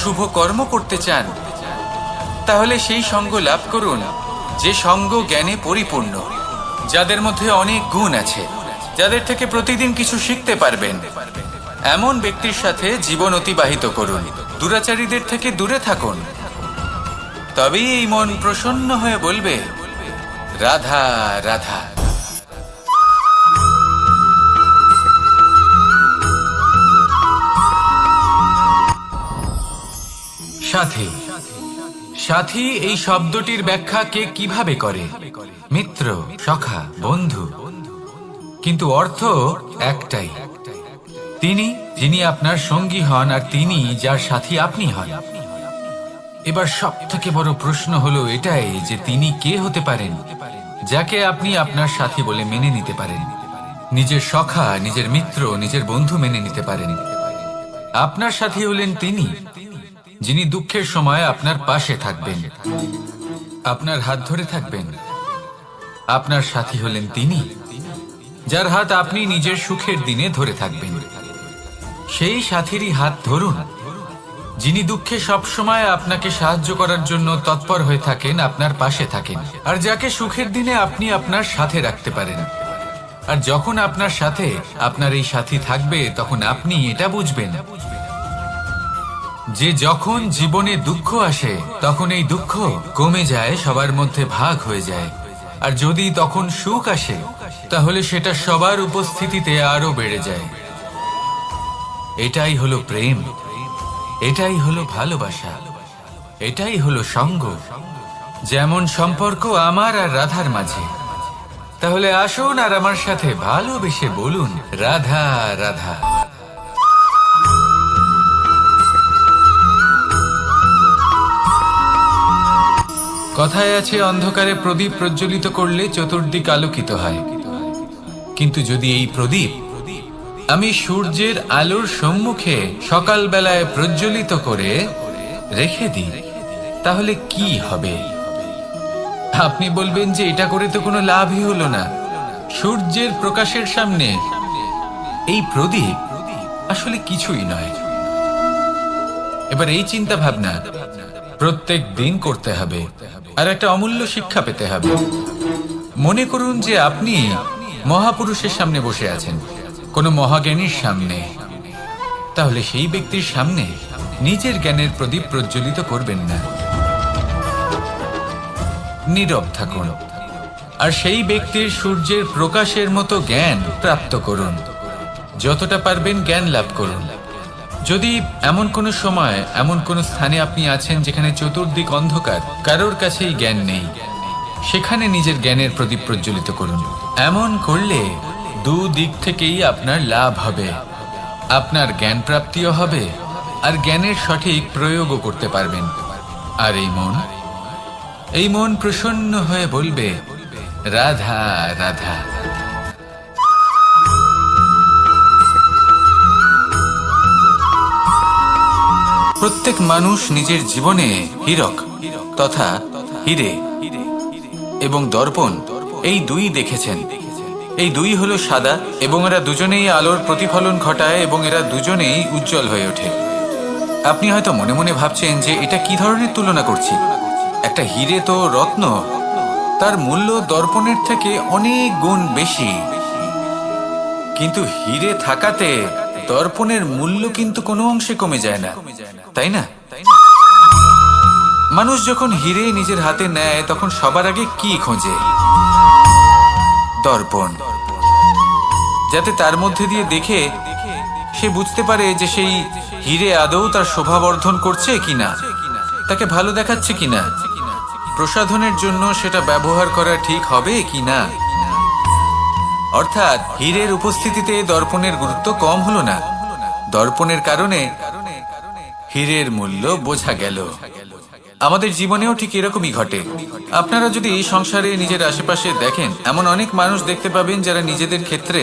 শুভ কর্ম করতে চান, তাহলে সেই সঙ্গ লাভ করুন যে সঙ্গ জ্ঞানে পরিপূর্ণ, যাদের মধ্যে অনেক গুণ আছে, যাদের থেকে প্রতিদিন কিছু শিখতে পারবেন। এমন ব্যক্তির সাথে জীবন অতিবাহিত করুন, দুরাচারীদের থেকে দূরে থাকুন। তবেই এই মন প্রসন্ন হয়ে বলবে, রাধা রাধা। সাথী। সাথী এই শব্দটির ব্যাখ্যা কে কিভাবে করে? মিত্র, সখা, বন্ধু। কিন্তু অর্থ একটাই, তিনি যিনি আপনার সঙ্গী হন আর তিনি যার সাথী আপনি হন। এবার সব থেকে বড় প্রশ্ন হলো এটাই যে তিনি কে হতে পারেন যাকে আপনি আপনার সাথী বলে মেনে নিতে পারেন, নিজের সখা, নিজের মিত্র, নিজের বন্ধু মেনে নিতে পারেন। আপনার সাথী হলেন তিনি যিনি দুঃখের সময় আপনার পাশে থাকবেন, আপনার হাত ধরে থাকবেন। আপনার সাথী হলেন তিনি যার হাত আপনি নিজের সুখের দিনে ধরে থাকবেন। সেই সাথীরই হাত ধরুন যিনি দুঃখে সবসময় আপনাকে সাহায্য করার জন্য তৎপর হয়ে থাকেন, আপনার পাশে থাকেন, আর যাকে সুখের দিনে আপনি আপনার সাথে রাখতে পারেন। আর যখন আপনার সাথে আপনার এই সাথী থাকবে, তখন আপনি এটা বুঝবেন যে যখন জীবনে দুঃখ আসে, তখন এই দুঃখ কমে যায়, সবার মধ্যে ভাগ হয়ে যায়। আর যদি তখন সুখ আসে, তাহলে সেটা সবার উপস্থিতিতে আরো বেড়ে যায়। এটাই হলো প্রেম, এটাই হলো ভালোবাসা, এটাই হলো সঙ্গ। যেমন সম্পর্ক আমার আর রাধার মাঝে। তাহলে আসুন আর আমার সাথে ভালোবেসে বলুন, রাধা রাধা। কথায় আছে, অন্ধকারে প্রদীপ প্রজ্বলিত করলে চতুর্দিক আলোকিত হয়। কিন্তু যদি এই প্রদীপ আমি সূর্যের আলোর সম্মুখে সকালবেলায় প্রজ্বলিত করে রেখে দিই, তাহলে কি হবে? আপনি বলবেন যে এটা করে তো কোনো লাভই হলো না। সূর্যের প্রকাশের সামনে এই প্রদীপ আসলে কিছুই নয়। এবার এই চিন্তা ভাবনা প্রত্যেক দিন করতে হবে, আর একটা অমূল্য শিক্ষা পেতে হবে। মনে করুন যে আপনি মহাপুরুষের সামনে বসে আছেন, কোনো মহাজ্ঞানীর সামনে। তাহলে সেই ব্যক্তির সামনে নিজের জ্ঞানের প্রদীপ প্রজ্বলিত করবেন না, নীরব থাকুন, আর সেই ব্যক্তির সূর্যের প্রকাশের মতো জ্ঞান প্রাপ্ত করুন। যতটা পারবেন জ্ঞান লাভ করুন। যদি এমন কোনো সময়, এমন কোনো স্থানে আপনি আছেন যেখানে চতুর্দিক অন্ধকার, কারোর কাছেই জ্ঞান নেই, সেখানে নিজের জ্ঞানের প্রদীপ প্রজ্বলিত করুন। এমন করলে দুদিক থেকেই আপনার লাভ হবে। আপনার জ্ঞান প্রাপ্তিও হবে, আর জ্ঞানের সঠিক প্রয়োগও করতে পারবেন। আর এই মন প্রসন্ন হয়ে বলবে, রাধা রাধা। প্রত্যেক মানুষ নিজের জীবনে হীরক তথা হীরে এবং দর্পণ, এই দুই দেখেছেন। এই দুই হলো সাদা, এবং এরা দুজনেই আলোর প্রতিফলন ঘটায়, এবং এরা দুজনেই উজ্জ্বল হয়ে ওঠে। আপনি হয়তো মনে মনে ভাবছেন যে এটা কি ধরনের তুলনা করছি। একটা হিরে তো রত্ন, তার মূল্য দর্পণের থেকে অনেক গুণ বেশি। কিন্তু হিরে থাকাতে দর্পণের মূল্য কিন্তু কোনো অংশে কমে যায় না, তাই না? মানুষ যখন হিরে নিজের হাতে নেয় তখন সবার আগে কি খোঁজে? দর্পণ, যাতে তার মধ্যে দিয়ে দেখে সে বুঝতে পারে যে সেই হিরে আদৌ তার শোভাবর্ধন করছে কিনা, তাকে ভালো দেখাচ্ছে কিনা, প্রসাধনের জন্য সেটা ব্যবহার করা ঠিক হবে কিনা। অর্থাৎ হীরের উপস্থিতিতে দর্পণের গুরুত্ব কম হলো না, দর্পণের কারণে হীরের মূল্য বোঝা গেল। আমাদের জীবনেও ঠিক এরকমই ঘটে। আপনারা যদি এই সংসারে নিজের আশেপাশে দেখেন, এমন অনেক মানুষ দেখতে পাবেন যারা নিজেদের ক্ষেত্রে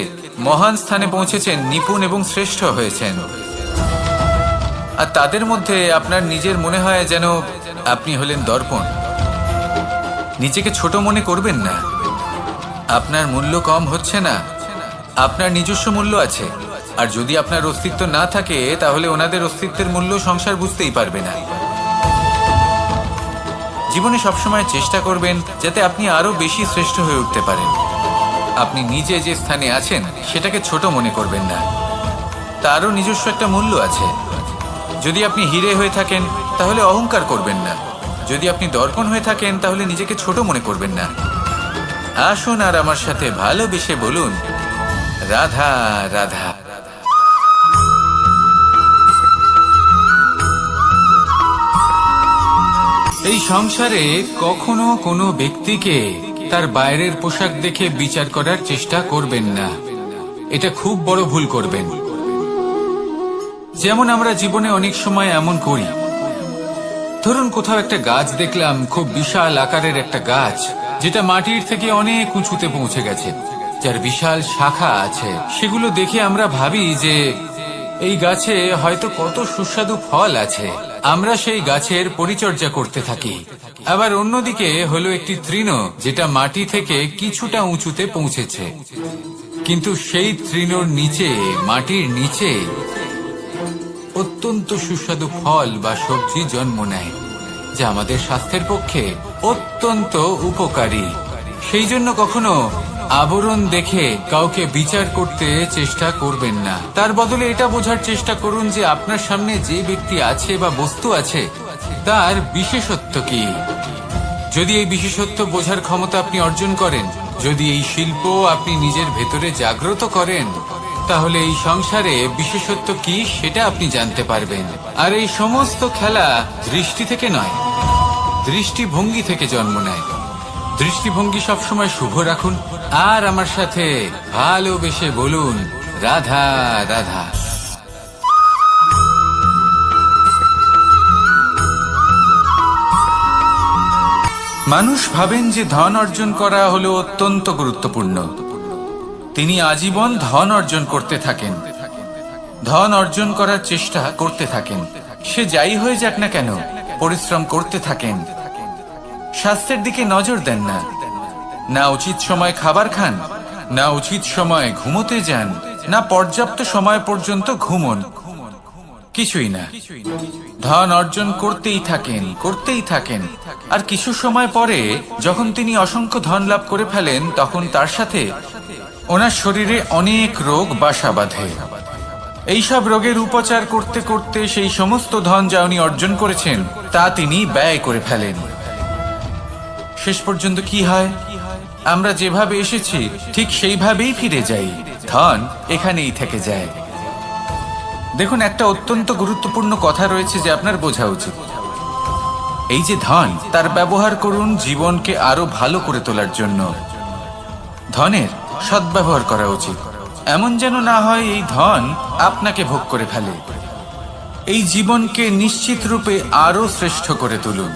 মহান স্থানে পৌঁছেছেন, নিপুণ এবং শ্রেষ্ঠ হয়েছেন। আর তাদের মধ্যে আপনার নিজের মনে হয় যেন আপনি হলেন দর্পণ। নিজেকে ছোট মনে করবেন না। আপনার মূল্য কম হচ্ছে না, আপনার নিজস্ব মূল্য আছে। আর যদি আপনার অস্তিত্ব না থাকে তাহলে ওনাদের অস্তিত্বের মূল্য সংসার বুঝতেই পারবে না। জীবনে সবসময় চেষ্টা করবেন যাতে আপনি আরো বেশি শ্রেষ্ঠ হয়ে উঠতে পারেন। আপনি নিজে যে স্থানে আছেন সেটাকে ছোট মনে করবেন না, তারও নিজস্ব একটা মূল্য আছে। যদি আপনি হিরে হয়ে থাকেন তাহলে অহংকার করবেন না, যদি আপনি দর্পণ হয়ে থাকেন তাহলে নিজেকে ছোট মনে করবেন না। আসুন আর আমার সাথে ভালোবেসে বলুন, রাধা রাধা। এই সংসারে কখনো কোনো ব্যক্তিকে তার বাইরের পোশাক দেখে বিচার করার চেষ্টা করবেন না, এটা খুব বড় ভুল করবেন। যেমন আমরা জীবনে অনেক সময় এমন করি, ধরুন কোথাও একটা গাছ দেখলাম, খুব বিশাল আকারের একটা গাছ, যেটা মাটির থেকে অনেক উঁচুতে পৌঁছে গেছে, যার বিশাল শাখা আছে। সেগুলো দেখে আমরা ভাবি যে এই গাছে হয়তো কত সুস্বাদু ফল আছে, আমরা সেই গাছের পরিচর্যা করতে থাকি। আবার অন্যদিকে হলো একটি তৃণ, যেটা মাটি থেকে কিছুটা উঁচুতে পৌঁছেছে, কিন্তু সেই তৃণর নিচে, মাটির নিচে অত্যন্ত সুস্বাদু ফল বা সবজি জন্ম নেয়, যা আমাদের স্বাস্থ্যের পক্ষে অত্যন্ত উপকারী। সেই জন্য কখনো আবরণ দেখে কাউকে বিচার করতে চেষ্টা করবেন না। তার বদলে এটা বোঝার চেষ্টা করুন যে আপনার সামনে যে ব্যক্তি আছে বা বস্তু আছে তার বিশেষত্ব কি। যদি এই বিশেষত্ব বোঝার ক্ষমতা আপনি অর্জন করেন, যদি এই শিল্প আপনি নিজের ভেতরে জাগ্রত করেন, তাহলে এই সংসারে বিশেষত্ব কি সেটা আপনি জানতে পারবেন। আর এই সমস্ত খেলা দৃষ্টি থেকে নয়, দৃষ্টিভঙ্গি থেকে জন্ম নেয়। দৃষ্টিভঙ্গি সবসময় শুভ রাখুন আর আমার সাথে ভালোবেসে বলুন, রাধা রাধা। মানুষ ভাবেন যে ধন অর্জন করা হলো অত্যন্ত গুরুত্বপূর্ণ। তিনি আজীবন ধন অর্জন করতে থাকেন, ধন অর্জন করার চেষ্টা করতে থাকেন। সে যাই হয়ে যাক না কেন, পরিশ্রম করতে থাকেন। স্বাস্থ্যের দিকে নজর দেন না, না উচিত সময় খাবার খান, না উচিত সময় ঘুমোতে যান, না পর্যাপ্ত সময় পর্যন্ত ঘুমন, কিছুই না। ধন অর্জন করতেই থাকেন, করতেই থাকেন। আর কিছু সময় পরে যখন তিনি অসংখ্য ধন লাভ করে ফেলেন, তখন তার সাথে ওনার শরীরে অনেক রোগ বাসা বাঁধে। এইসব রোগের উপচার করতে করতে সেই সমস্ত ধন যা উনি অর্জন করেছেন তা তিনি ব্যয় করে ফেলেন। শেষ পর্যন্ত কি হয়? আমরা যেভাবে এসেছি ঠিক সেইভাবেই ফিরে যাই, ধন এখানেই থেকে যায়। দেখুন, একটা অত্যন্ত গুরুত্বপূর্ণ কথা রয়েছে যে আপনার বোঝা উচিত। এই যে ধন, তার ব্যবহার করুন জীবনকে আরো ভালো করে তোলার জন্য। ধনের সদ্ব্যবহার করা উচিত, এমন যেন না হয় এই ধন আপনাকে ভোগ করে ফেলে। এই জীবনকে নিশ্চিত রূপে আরো শ্রেষ্ঠ করে তুলুন।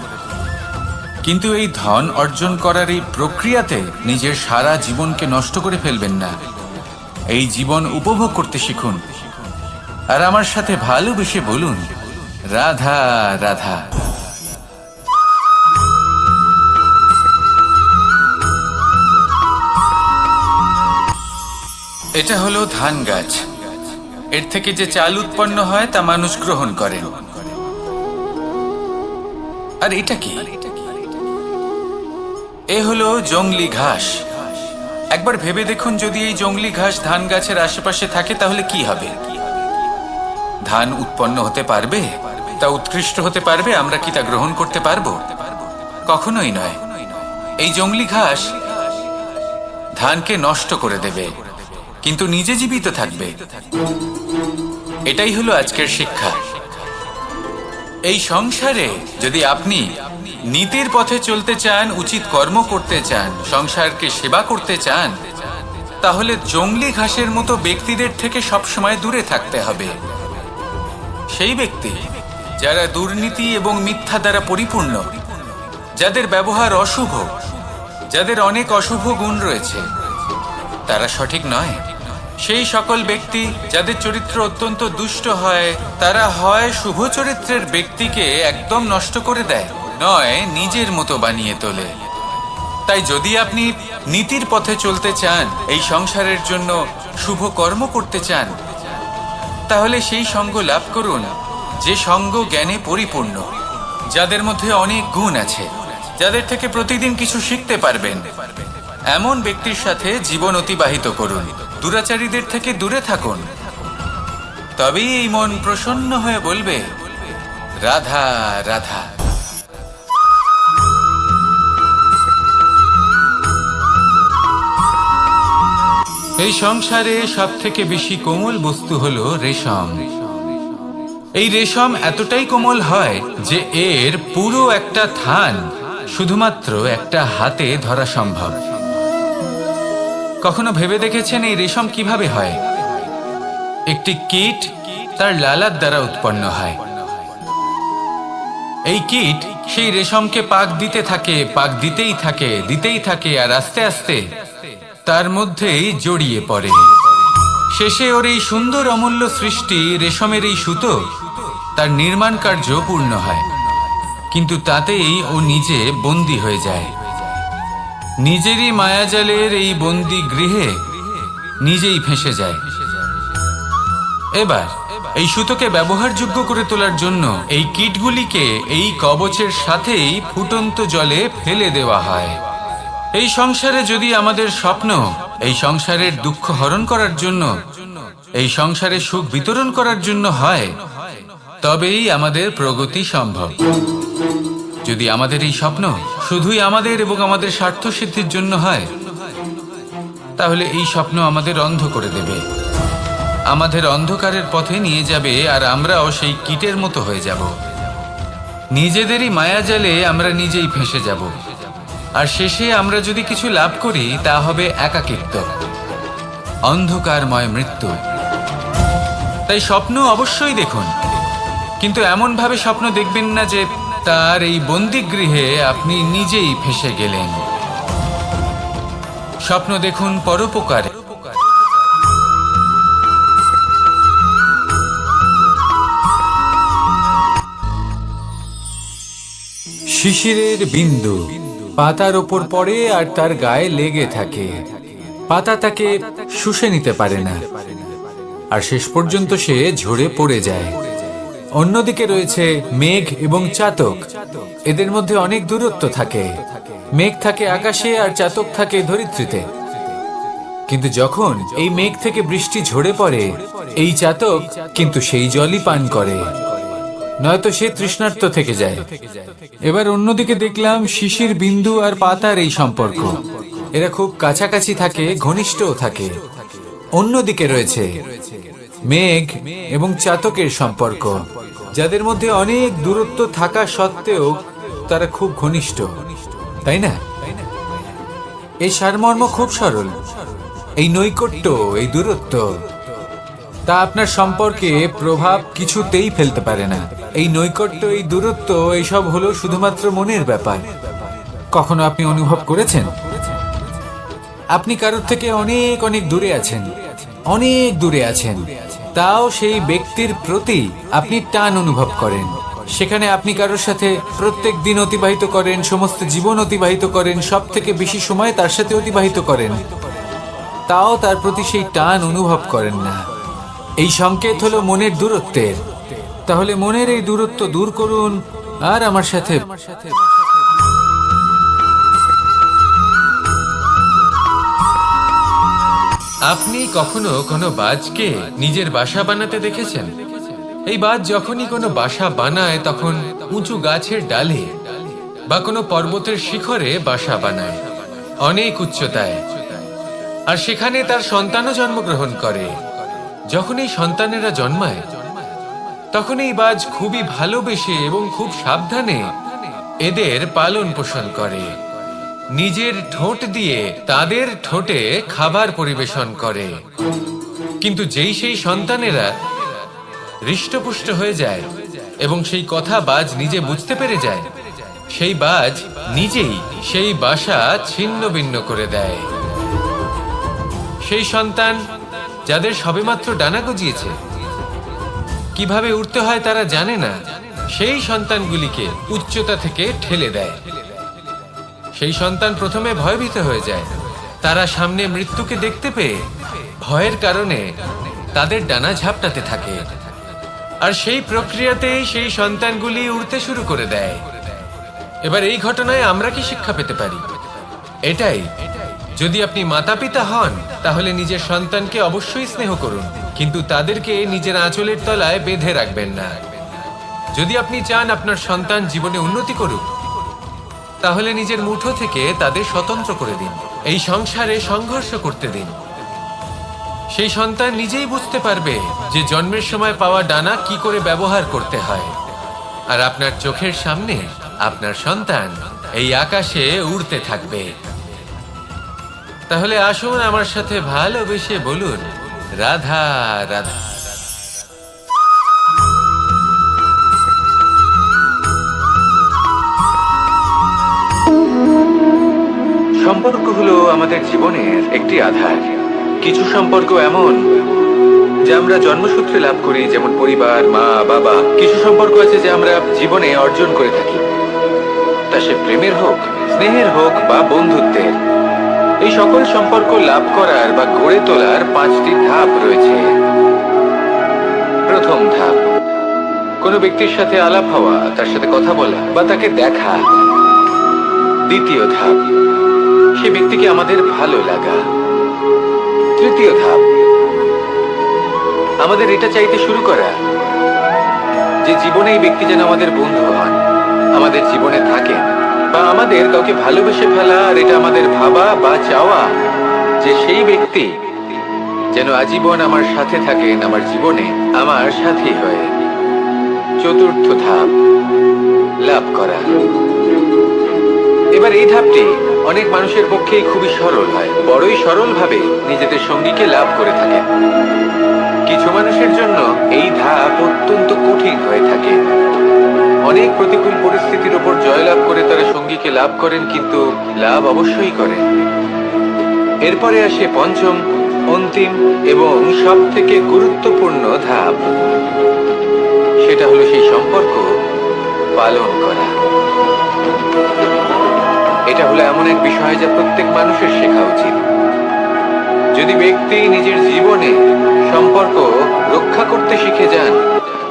কিন্তু এই ধন অর্জন করার এই প্রক্রিয়াতে নিজের সারা জীবনকে নষ্ট করে ফেলবেন না। এই জীবন উপভোগ করতে শিখুন আর আমার সাথে ভালোবেসে বলুন, রাধা রাধা। এটা হলো ধান গাছ। এর থেকে যে চাল উৎপন্ন হয় তা মানুষ গ্রহণ করেন। আর এটা কি? এ হলো জংলি ঘাস। একবার ভেবে দেখুন, যদি এই জংলি ঘাস ধান গাছের আশেপাশে থাকে তাহলে কি হবে? ধান উৎপন্ন হতে পারবে? তা উৎকৃষ্ট হতে পারবে? আমরা কি তা গ্রহণ করতে পারবো? কখনোই নয়। এই জংলি ঘাস ধানকে নষ্ট করে দেবে, কিন্তু নিজে জীবিত থাকবে। এটাই হলো আজকের শিক্ষা। এই সংসারে যদি আপনি নীতির পথে চলতে চান, উচিত কর্ম করতে চান, সংসারকে সেবা করতে চান, তাহলে জংলি ঘাসের মতো ব্যক্তিদের থেকে সবসময় দূরে থাকতে হবে। সেই ব্যক্তি যারা দুর্নীতি এবং মিথ্যা দ্বারা পরিপূর্ণ, যাদের ব্যবহার অশুভ, যাদের অনেক অশুভ গুণ রয়েছে, তারা সঠিক নয়। সেই সকল ব্যক্তি যাদের চরিত্র অত্যন্ত দুষ্ট হয়, তারা হয় শুভ চরিত্রের ব্যক্তিকে একদম নষ্ট করে দেয়, নয় নিজের মতো বানিয়ে তোলে। তাই যদি আপনি নীতির পথে চলতে চান, এই সংসারের জন্য শুভ কর্ম করতে চান, তাহলে সেই সঙ্গ লাভ করুন যে সঙ্গ জ্ঞানে পরিপূর্ণ, যাদের মধ্যে অনেক গুণ আছে, যাদের থেকে প্রতিদিন কিছু শিখতে পারবেন। এমন ব্যক্তির সাথে জীবন অতিবাহিত করুন, দুরাচারীদের থেকে দূরে থাকুন। তবেই এই মন প্রসন্ন হয়ে বলবে, রাধা রাধা। এই সংসারে সব থেকে বেশি কোমল বস্তু হলো রেশম। এই রেশম এতটাই কোমল হয় যে এর পুরো একটা থান শুধুমাত্র একটা হাতে ধরা সম্ভব। কখনো ভেবে দেখেছেন এই রেশম কিভাবে হয়? একটি কীট তার লালার দ্বারা উৎপন্ন হয়। এই কীট সেই রেশমকে পাক দিতে থাকে, পাক দিতেই থাকে, আর আস্তে আস্তে তার মধ্যেই জড়িয়ে পড়ে। শেষে ওর এই সুন্দর অমূল্য সৃষ্টি রেশমের এই সুতো, তার নির্মাণ কার্য পূর্ণ হয়, কিন্তু তাতেই ও নিজে বন্দী হয়ে যায়। নিজেরই মায়াজালের এই বন্দী গৃহে নিজেই ফেঁসে যায়। এবার এই সুতোকে ব্যবহারযোগ্য করে তোলার জন্য এই কীটগুলিকে এই কবচের সাথেই ফুটন্ত জলে ফেলে দেওয়া হয়। এই সংসারে যদি আমাদের স্বপ্ন এই সংসারের দুঃখ হরণ করার জন্য, এই সংসারে সুখ বিতরণ করার জন্য হয়, তবেই আমাদের প্রগতি সম্ভব। যদি আমাদের এই স্বপ্ন শুধুই আমাদের এবং আমাদের স্বার্থ সিদ্ধির জন্য হয়, তাহলে এই স্বপ্ন আমাদের অন্ধ করে দেবে, আমাদের অন্ধকারের পথে নিয়ে যাবে, আর আমরাও সেই কীটের মতো হয়ে যাব। নিজেদেরই মায়াজালে আমরা নিজেই ফেঁসে যাব, আর শেষে আমরা যদি কিছু লাভ করি তা হবে একাকিত্ব, অন্ধকারময় মৃত্যু। তাই স্বপ্ন অবশ্যই দেখুন, কিন্তু এমন ভাবে স্বপ্ন দেখবেন না যে তার এই বন্দিগৃহে আপনি নিজেই ফেঁসে গেলেন। স্বপ্ন দেখুন পরোপকারে। শিশিরের বিন্দু পাতার ওপর পড়ে আর তার গায়ে লেগে থাকে। পাতা তাকে শুষে নিতে পারে না, আর শেষ পর্যন্ত সে ঝরে পড়ে যায়। অন্যদিকে রয়েছে মেঘ এবং চাতক। এদের মধ্যে অনেক দূরত্ব থাকে। মেঘ থাকে আকাশে আর চাতক থাকে ধরিত্রীতে। কিন্তু যখন এই মেঘ থেকে বৃষ্টি ঝরে পড়ে, এই চাতক কিন্তু সেই জলই পান করে, নয়তো সে তৃষ্ণার্ত থেকে যায়। এবার অন্যদিকে দেখলাম শিশির বিন্দু আর পাতার এই সম্পর্ক। এরা খুব কাছাকাছি থাকে, ঘনিষ্ঠও থাকে। অন্যদিকে রয়েছে মেঘ এবং চাতকের সম্পর্ক, যাদের মধ্যে অনেক দূরত্ব থাকা সত্ত্বেও তারা খুব ঘনিষ্ঠ, তাই না? এই সারমর্ম খুব সরল। এই নৈকট্য, এই দূরত্ব, তা আপনার সম্পর্কে প্রভাব কিছুতেই ফেলতে পারে না। এই নৈকট্য, এই দূরত্ব, এইসব হলো শুধুমাত্র মনের ব্যাপার। কখনো আপনি অনুভব করেছেন আপনি কারোর থেকে অনেক অনেক দূরে আছেন, অনেক দূরে আছেন, তাও সেই ব্যক্তির প্রতি আপনি টান অনুভব করেন। সেখানে আপনি কারোর সাথে প্রত্যেক দিন অতিবাহিত করেন, সমস্ত জীবন অতিবাহিত করেন, সব থেকে বেশি সময় তার সাথে অতিবাহিত করেন, তাও তার প্রতি সেই টান অনুভব করেন না। এই সংকেত হলো মনের দূরত্বের। তাহলে মনের এই দূরত্ব দূর করুন আর আমার সাথে আপনি কখনো কোনো বাজকে নিজের বাসা বানাতে দেখেছেন? এই বাজ যখনই কোনো বাসা বানায় তখন উঁচু গাছের ডালে বা কোনো পর্বতের শিখরে বাসা বানায়, অনেক উচ্চতায়, আর সেখানে তার সন্তানও জন্মগ্রহণ করে। যখন এই সন্তানেরা জন্মায় তখন এই বাজ খুবই ভালোবেসে এবং খুব সাবধানে এদের পালন পোষণ করে, নিজের ঠোঁট দিয়ে তাদের ঠোঁটে খাবার পরিবেশন করে। কিন্তু যেই সেই সন্তানেরা হৃষ্টপুষ্ট হয়ে যায় এবং সেই কথা বাজ নিজে বুঝতে পেরে যায়, সেই বাজ নিজেই সেই বাসা ছিন্ন ভিন্ন করে দেয়। সেই সন্তান যাদের সবেমাত্র ডানা গজিয়েছে, কিভাবে উঠতে হয় তারা জানে না, সেই সন্তানগুলিকে উচ্চতা থেকে ঠেলে দেয়। সেই সন্তান প্রথমে ভয়ভীত হয়ে যায়। তারা সামনে মৃত্যুকে দেখতে পেয়ে ভয়ের কারণে তাদের ডানা ঝাপটাতে থাকে, আর সেই প্রক্রিয়াতেই সেই সন্তানগুলি উড়তে শুরু করে দেয়। এবার এই ঘটনায় আমরা কি শিক্ষা পেতে পারি? এটাই, যদি আপনি মাতা পিতা হন তাহলে নিজের সন্তানকে অবশ্যই স্নেহ করুন, কিন্তু তাদেরকে নিজের আঁচলের তলায় বেঁধে রাখবেন না। যদি আপনি চান আপনার সন্তান জীবনে উন্নতি করুক, তাহলে নিজের মুঠো থেকে তাদের স্বতন্ত্র করে দিন, এই সংসারে সংঘর্ষ করতে দিন। সেই সন্তান নিজেই বুঝতে পারবে যে জন্মের সময় পাওয়া ডানা কি করে ব্যবহার করতে হয়। আর আপনার চোখের সামনে আপনার সন্তান এই আকাশে উড়তে থাকবে। তাহলে আসুন আমার সাথে ভালোবেসে বলুন, রাধা রাধা। সম্পর্ক হলো আমাদের জীবনের একটি আধার। কিছু সম্পর্ক এমন যা আমরা জন্মসূত্রে লাভ করি, যেমন পরিবার, মা, বাবা। কিছু সম্পর্ক আছে যা আমরা জীবনে অর্জন করে থাকি, তা সে প্রেমের হোক, স্নেহের হোক বা বন্ধুত্বের। এই সকল সম্পর্ক লাভ করার বা গড়ে তোলার 5টি ধাপ রয়েছে। প্রথম ধাপ, কোনো ব্যক্তির সাথে আলাপ হওয়া, তার সাথে কথা বলা বা তাকে দেখা। দ্বিতীয় ধাপ, সে ব্যক্তিকে আমাদের ভালো লাগা। তৃতীয় ধাপ, আমাদের এটা চাইতে শুরু করা যে জীবনে এই ব্যক্তি যেন আমাদের বন্ধু হন, আমাদের জীবনে থাকেন, বা আমাদের কাউকে ভালোবেসে ফেলা, আর এটা আমাদের ভাবা বা চাওয়া যে সেই ব্যক্তি যেন আজীবন আমার সাথে থাকেন, আমার জীবনে আমার সাথী হয়ে। চতুর্থ ধাপ, লাভ করা। এবার এই ধাপটি অনেক মানুষের পক্ষেই খুবই সরল হয়, বড়ই সরলভাবে নিজেদের সঙ্গীকে লাভ করে থাকে। কিছু মানুষের জন্য এই ধাপ অত্যন্ত কঠিন হয়ে থাকে। অনেক প্রতিকূল পরিস্থিতির উপর জয়লাভ করে তারা সঙ্গীকে লাভ করেন, কিন্তু লাভ অবশ্যই করেন। এরপরে আসে পঞ্চম, অন্তিম এবং সব থেকে গুরুত্বপূর্ণ ধাপ। সেটা হলো সেই সম্পর্ক পালন করা। এটা হলো এমন এক বিষয় যা প্রত্যেক মানুষের শেখা উচিত। যদি ব্যক্তি নিজের জীবনে সম্পর্ক রক্ষা করতে শিখে যান,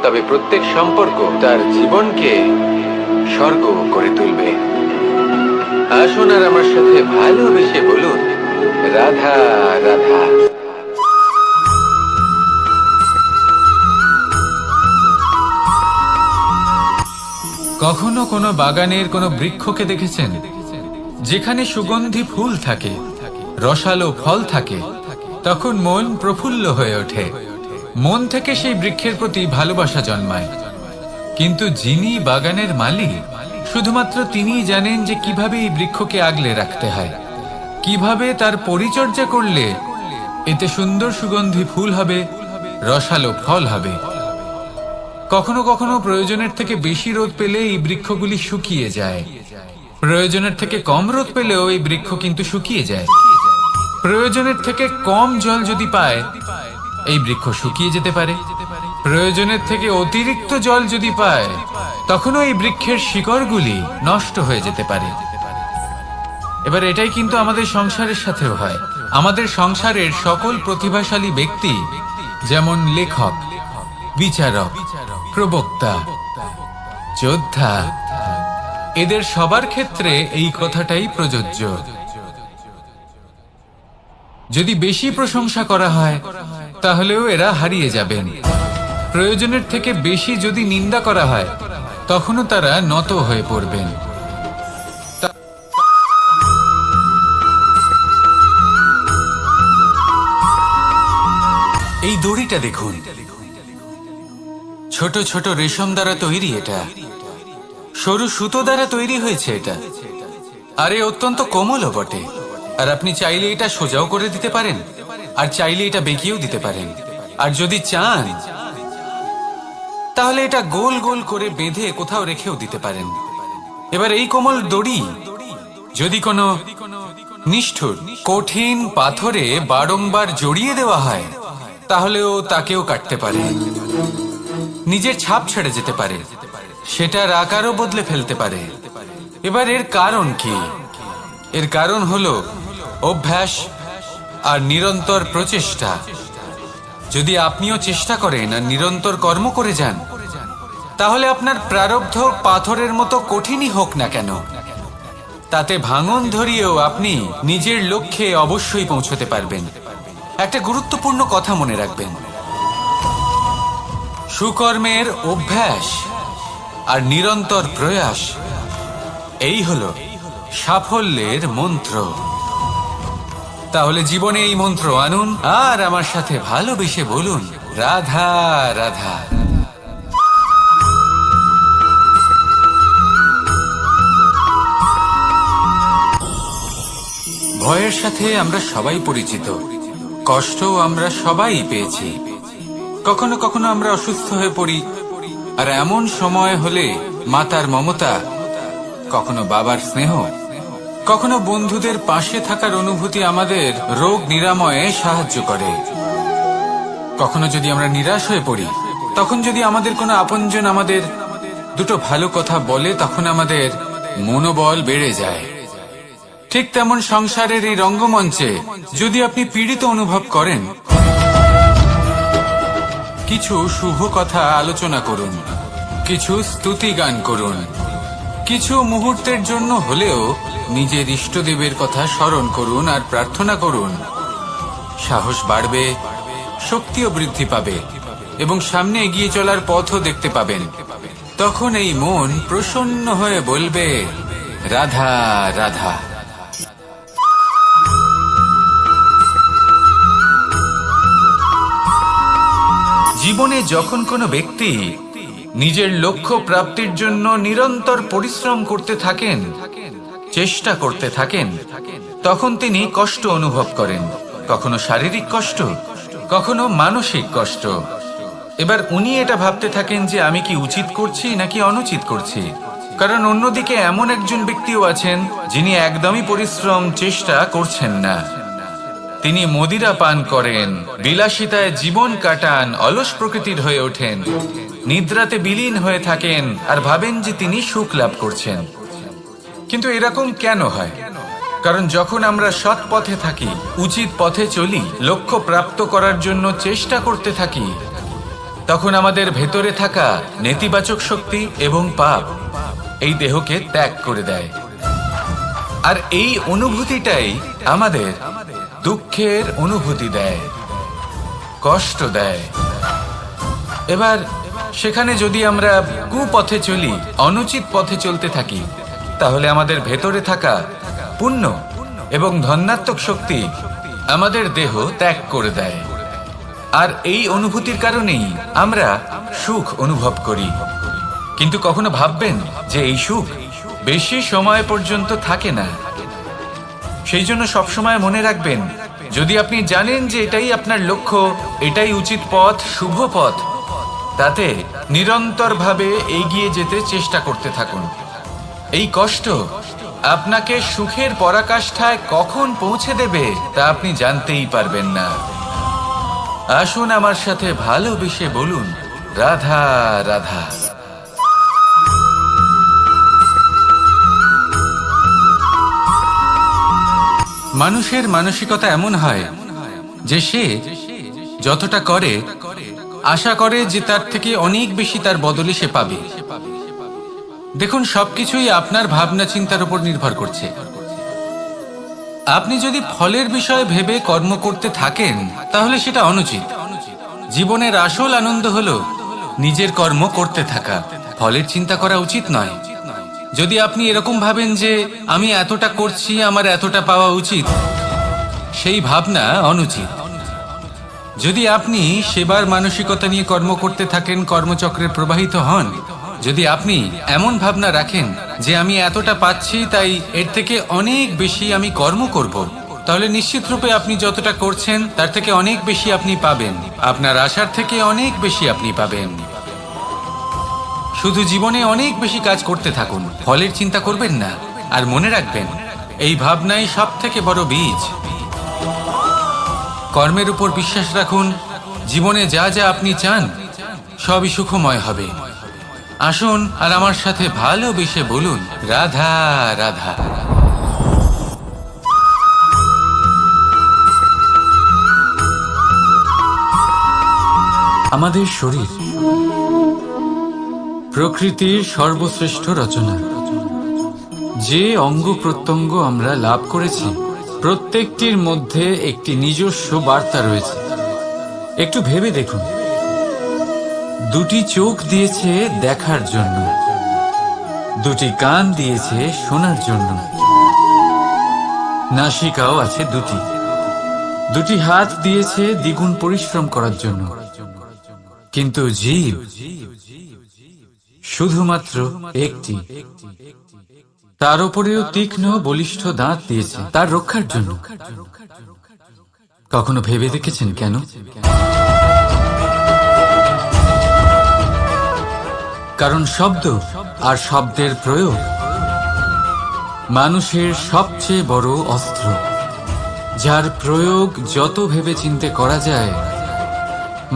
তবে প্রত্যেক সম্পর্ক তার জীবনকে স্বর্গ করে তুলবে। আসুন আর আমার সাথে ভালোবেসে বলুন, রাধা রাধা। কখনো কোনো বাগানের কোনো বৃক্ষকে দেখেছেন যেখানে সুগন্ধি ফুল থাকে, রসালো ফল থাকে? তখন মন প্রফুল্ল হয়ে ওঠে, মন থেকে সেই বৃক্ষের প্রতি ভালোবাসা জন্মায়। কিন্তু যিনি বাগানের মালিক, শুধুমাত্র তিনিই জানেন যে কিভাবে এই বৃক্ষকে আগলে রাখতে হয়, কিভাবে তার পরিচর্যা করলে এতে সুন্দর সুগন্ধি ফুল হবে, রসালো ফল হবে। কখনো কখনো প্রয়োজনের থেকে বেশি রোদ পেলে এই বৃক্ষগুলি শুকিয়ে যায়, প্রয়োজনের থেকে কম রোদ পেলেও এই বৃক্ষ কিন্তু শুকিয়ে যায়। প্রয়োজনের থেকে কম জল যদি পায়, এই বৃক্ষ শুকিয়ে যেতে পারে। প্রয়োজনের থেকে অতিরিক্ত জল যদি পায়, তখনও এই বৃক্ষের শিকড়গুলি নষ্ট হয়ে যেতে পারে। এবার এটাই কিন্তু আমাদের সংসারের সাথেও হয়। আমাদের সংসারের সকল প্রতিভাশালী ব্যক্তি, যেমন লেখক, বিচারক, প্রবক্তা, যোদ্ধা, এদের সবার ক্ষেত্রে এই কথাটাই প্রযোজ্য। যদি বেশি প্রশংসা করা হয় তাহলেও এরা হারিয়ে যাবেন। প্রয়োজনের থেকে বেশি যদি নিন্দা করা হয় তখনও তারা নত হয়ে পড়বেন। এই দড়িটা দেখুন, ছোট ছোট রেশম দ্বারা তৈরি, এটা সরু সুতো দ্বারা তৈরি হয়েছে এটা, আর এ অত্যন্ত কোমলও বটে। আর আপনি চাইলে এটা সোজাও করে দিতে পারেন, আর চাইলে এটা বেঁকিয়েও দিতে পারেন, আর যদি চান তাহলে এটা গোল গোল করে বেঁধে কোথাও রেখেও দিতে পারেন। এবার এই কোমল দড়ি যদি কোনো নিষ্ঠুর কঠিন পাথরে বারংবার জড়িয়ে দেওয়া হয় তাহলেও তাকেও কাটতে পারে, নিজের ছাপ ছেড়ে যেতে পারে, সেটার আকারও বদলে ফেলতে পারে। এবার এর কারণ কি? এর কারণ হলো অভ্যাস আর নিরন্তর প্রচেষ্টা। যদি আপনিও চেষ্টা করেন আর নিরন্তর কর্ম করে যান তাহলে আপনার প্রারব্ধ পাথরের মতো কঠিনই হোক না কেন, তাতে ভাঙন ধরিয়েও আপনি নিজের লক্ষ্যে অবশ্যই পৌঁছতে পারবেন। একটা গুরুত্বপূর্ণ কথা মনে রাখবেন, সুকর্মের অভ্যাস আর নিরন্তর প্রয়াস, এই হলো সাফল্যের মন্ত্র। তাহলে জীবনে এই মন্ত্র আনুন আর আমার সাথে ভালোবেসে বলুন, রাধা রাধা। ভয়ের সাথে আমরা সবাই পরিচিত, কষ্টও আমরা সবাই পেয়েছি। কখনো কখনো আমরা অসুস্থ হয়ে পড়ি, আর এমন সময় হলে মাতার মমতা, কখনো বাবার স্নেহ, কখনো বন্ধুদের পাশে থাকার অনুভূতি আমাদের রোগ নিরাময়ে সাহায্য করে। কখনো যদি আমরা নিরাশ হয়ে পড়ি, তখন যদি আমাদের কোনো আপনজন আমাদের দুটো ভালো কথা বলে, তখন আমাদের মনোবল বেড়ে যায়। ঠিক তেমন সংসারের এই রঙ্গমঞ্চে যদি আপনি পীড়িত অনুভব করেন, কিছু শুভ কথা আলোচনা করুন, কিছু স্তুতি গান করুন, কিছু মুহূর্তের জন্য হলেও নিজের ইষ্টদেবের কথা স্মরণ করুন আর প্রার্থনা করুন। সাহস বাড়বে, শক্তিও বৃদ্ধি পাবে এবং সামনে এগিয়ে চলার পথও দেখতে পাবেন। তখন এই মন প্রসন্ন হয়ে বলবে, রাধা রাধা। জীবনে যখন কোনো ব্যক্তি নিজের লক্ষ্য প্রাপ্তির জন্য নিরন্তর পরিশ্রম করতে থাকেন, চেষ্টা করতে থাকেন, তখন তিনি কষ্ট অনুভব করেন, কখনো শারীরিক কষ্ট, কখনো মানসিক কষ্ট। এবার উনি এটা ভাবতে থাকেন যে আমি কি উচিত করছি নাকি অনুচিত করছি। কারণ অন্যদিকে এমন একজন ব্যক্তিও আছেন যিনি একদমই পরিশ্রম চেষ্টা করছেন না। তিনি মদিরা পান করেন, বিলাসিতায় জীবন কাটান, অলস প্রকৃতির হয়ে ওঠেন, নিদ্রাতে বিলীন হয়ে থাকেন আর ভাবেন যে তিনি সুখ লাভ করছেন। কিন্তু এরকম কেন হয়? কারণ যখন আমরা সৎ পথে থাকি, উচিত পথে চলি, লক্ষ্য প্রাপ্ত করার জন্য চেষ্টা করতে থাকি, তখন আমাদের ভেতরে থাকা নেতিবাচক শক্তি এবং পাপ এই দেহকে ত্যাগ করে দেয়। আর এই অনুভূতিটাই আমাদের দুঃখের অনুভূতি দেয়, কষ্ট দেয়। এবার সেখানে যদি আমরা কুপথে চলি, অনুচিত পথে চলতে থাকি, তাহলে আমাদের ভেতরে থাকা পুণ্য এবং ধনাত্মক শক্তি আমাদের দেহ ত্যাগ করে দেয়। আর এই অনুভূতির কারণেই আমরা সুখ অনুভব করি। কিন্তু কখনো ভাববেন যে এই সুখ বেশি সময় পর্যন্ত থাকে না। সেই জন্য সবসময় মনে রাখবেন, যদি আপনি জানেন যে এটাই আপনার লক্ষ্য, এটাই উচিত পথ, শুভ পথ, তাতে নিরন্তরভাবে এগিয়ে যেতে চেষ্টা করতে থাকুন। এই কষ্ট আপনাকে সুখের পরাকাষ্ঠায় কখন পৌঁছে দেবে তা আপনি জানতেই পারবেন না। আসুন আমার সাথে ভালোবেসে বলুন, রাধা রাধা। মানুষের মানসিকতা এমন হয় যে সে যতটা করে আশা করে যে তার থেকে অনেক বেশি তার বদলে সে পাবে। দেখুন, সবকিছুই আপনার ভাবনা চিন্তার উপর নির্ভর করছে। আপনি যদি ফলের বিষয়ে ভেবে কর্ম করতে থাকেন তাহলে সেটা অনুচিত। জীবনের আসল আনন্দ হলো নিজের কর্ম করতে থাকা, ফলের চিন্তা করা উচিত নয়। যদি আপনি এরকম ভাবেন যে আমি এতটা করছি, আমার এতটা পাওয়া উচিত, সেই ভাবনা অনুচিত। যদি আপনি সেবার মানসিকতা নিয়ে কর্ম করতে থাকেন, কর্মচক্রে প্রবাহিত হন, যদি আপনি এমন ভাবনা রাখেন যে আমি এতটা পাচ্ছি তাই এর থেকে অনেক বেশি আমি কর্ম করব, তাহলে নিশ্চিত রূপে আপনি যতটা করছেন তার থেকে অনেক বেশি আপনি পাবেন, আপনার আশার থেকে অনেক বেশি আপনি পাবেন। শুধু জীবনে অনেক বেশি কাজ করতে থাকুন, ফলের চিন্তা করবেন না। আর মনে রাখবেন, এই ভাবনাই সব থেকে বড় বীজ। কর্মের উপর বিশ্বাস রাখুন, জীবনে যা যা আপনি চান সবই সুখময় হবে। আসুন আর আমার সাথে ভালোবেসে বলুন, রাধা রাধা। আমাদের শরীর প্রকৃতির সর্বশ্রেষ্ঠ রচনা। যে অঙ্গ প্রত্যঙ্গ আমরা লাভ করেছি প্রত্যেকটির মধ্যে একটি নিজস্ব বার্তা রয়েছে। একটু ভেবে দেখুন, দুটি চোখ দিয়েছে দেখার জন্য, দুটি কান দিয়েছে শোনার জন্য, নাসিকাও আছে দুটি, দুটি হাত দিয়েছে দ্বিগুণ পরিশ্রম করার জন্য। কিন্তু জীব শুধুমাত্র একটি, তার উপরেও তীক্ষ্ণ বলিষ্ঠ দাঁত দিয়েছে তার রক্ষার জন্য। কখনো ভেবে দেখেছেন কেন? কারণ শব্দ আর শব্দের প্রয়োগ মানুষের সবচেয়ে বড় অস্ত্র, যার প্রয়োগ যত ভেবে চিন্তে করা যায়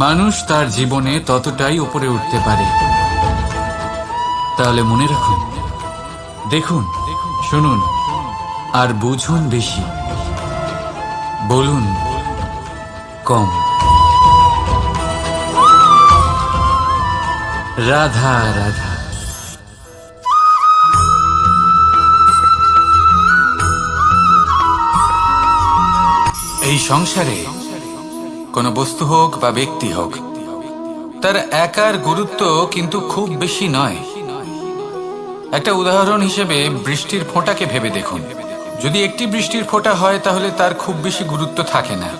মানুষ তার জীবনে ততটাই উপরে উঠতে পারে। তাহলে মনে রাখুন, দেখুন, শুনুন আর বুঝুন বেশি, বলুন কম। রাধা রাধা। এই সংসারে কোনো বস্তু হোক বা ব্যক্তি হোক, তার একার গুরুত্ব কিন্তু খুব বেশি নয়। একটা উদাহরণ হিসেবে বৃষ্টির ফোঁটাকে ভেবে দেখুন। যদি একটি বৃষ্টির ফোঁটা হয় তাহলে তার খুব বেশি গুরুত্ব থাকে না,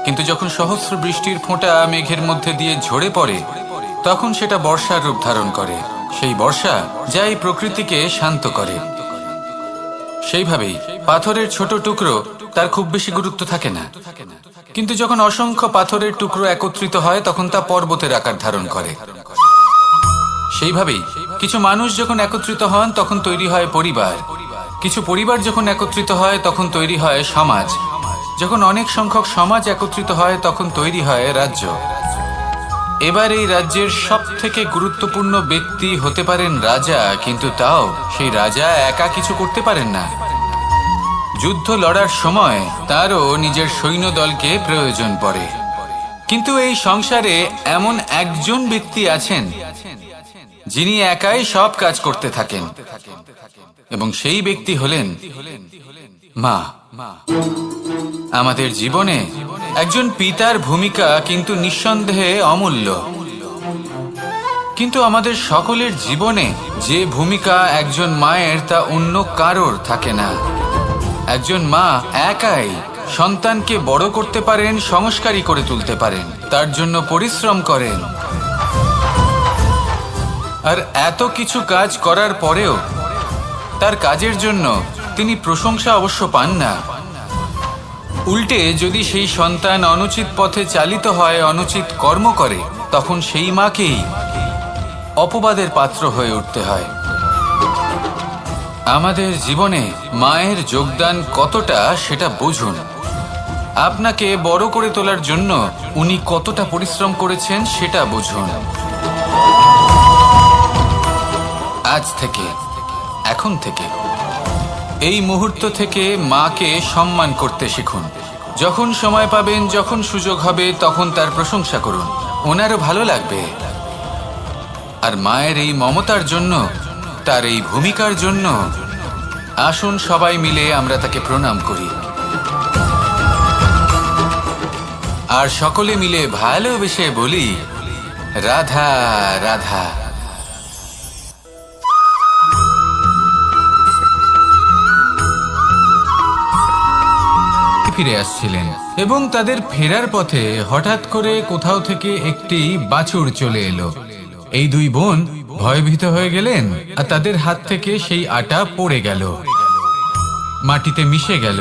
কিন্তু যখন সহস্র বৃষ্টির ফোঁটা মেঘের মধ্যে দিয়ে ঝরে পড়ে তখন সেটা বর্ষার রূপ ধারণ করে। সেই বর্ষা যা এই প্রকৃতিকে শান্ত করে। সেইভাবেই পাথরের ছোট টুকরো, তার খুব বেশি গুরুত্ব থাকে না, কিন্তু যখন অসংখ্য পাথরের টুকরো একত্রিত হয় তখন তা পর্বতের আকার ধারণ করে। সেইভাবেই কিছু মানুষ যখন একত্রিত হন তখন তৈরি হয় পরিবার, কিছু পরিবার যখন একত্রিত হয় তখন তৈরি হয় সমাজ, যখন অনেক সংখ্যক সমাজ একত্রিত হয় তখন তৈরি হয় রাজ্য। এবার এই রাজ্যের সব থেকে গুরুত্বপূর্ণ ব্যক্তি হতে পারেন রাজা, কিন্তু তাও সেই রাজা একা কিছু করতে পারেন না। যুদ্ধ লড়ার সময় তারও নিজের সৈন্যদলকে প্রয়োজন পড়ে। কিন্তু এই সংসারে এমন একজন ব্যক্তি আছেন যিনি একাই সব কাজ করতে থাকেন, এবং সেই ব্যক্তি হলেন মা। আমাদের জীবনে একজন পিতার ভূমিকা কিন্তু নিঃসন্দেহে অমূল্য, কিন্তু আমাদের সকলের জীবনে যে ভূমিকা একজন মায়ের তা অন্য কারোর থাকে না। একজন মা একাই সন্তানকে বড় করতে পারেন, সংস্কারী করে তুলতে পারেন, তার জন্য পরিশ্রম করেন। আর এত কিছু কাজ করার পরেও তার কাজের জন্য তিনি প্রশংসা অবশ্য পান না। উল্টে যদি সেই সন্তান অনুচিত পথে চালিত হয়, অনুচিত কর্ম করে, তখন সেই মাকেই অপবাদের পাত্র হয়ে উঠতে হয়। আমাদের জীবনে মায়ের যোগদান কতটা সেটা বুঝুন। আপনাকে বড় করে তোলার জন্য উনি কতটা পরিশ্রম করেছেন সেটা বুঝুন। আজ থেকে, এখন থেকে, এই মুহূর্ত থেকে মাকে সম্মান করতে শিখুন। যখন সময় পাবেন, যখন সুযোগ হবে, তখন তার প্রশংসা করুন, ওনারও ভালো লাগবে। আর মায়ের এই মমতার জন্য তার এই ভূমিকার জন্য আসুন সবাই মিলে আমরা তাকে প্রণাম করি আর সকলে মিলে ভালোবেসে বলি, রাধা রাধা। ফিরে আসছিলেন এবং তাদের ফেরার পথে হঠাৎ করে কোথাও থেকে একটি বাছুর চলে এলো। এই দুই বোন ভয়ভীত হয়ে গেলেন আর তাদের হাত থেকে সেই আটা পড়ে গেল, মাটিতে মিশে গেল।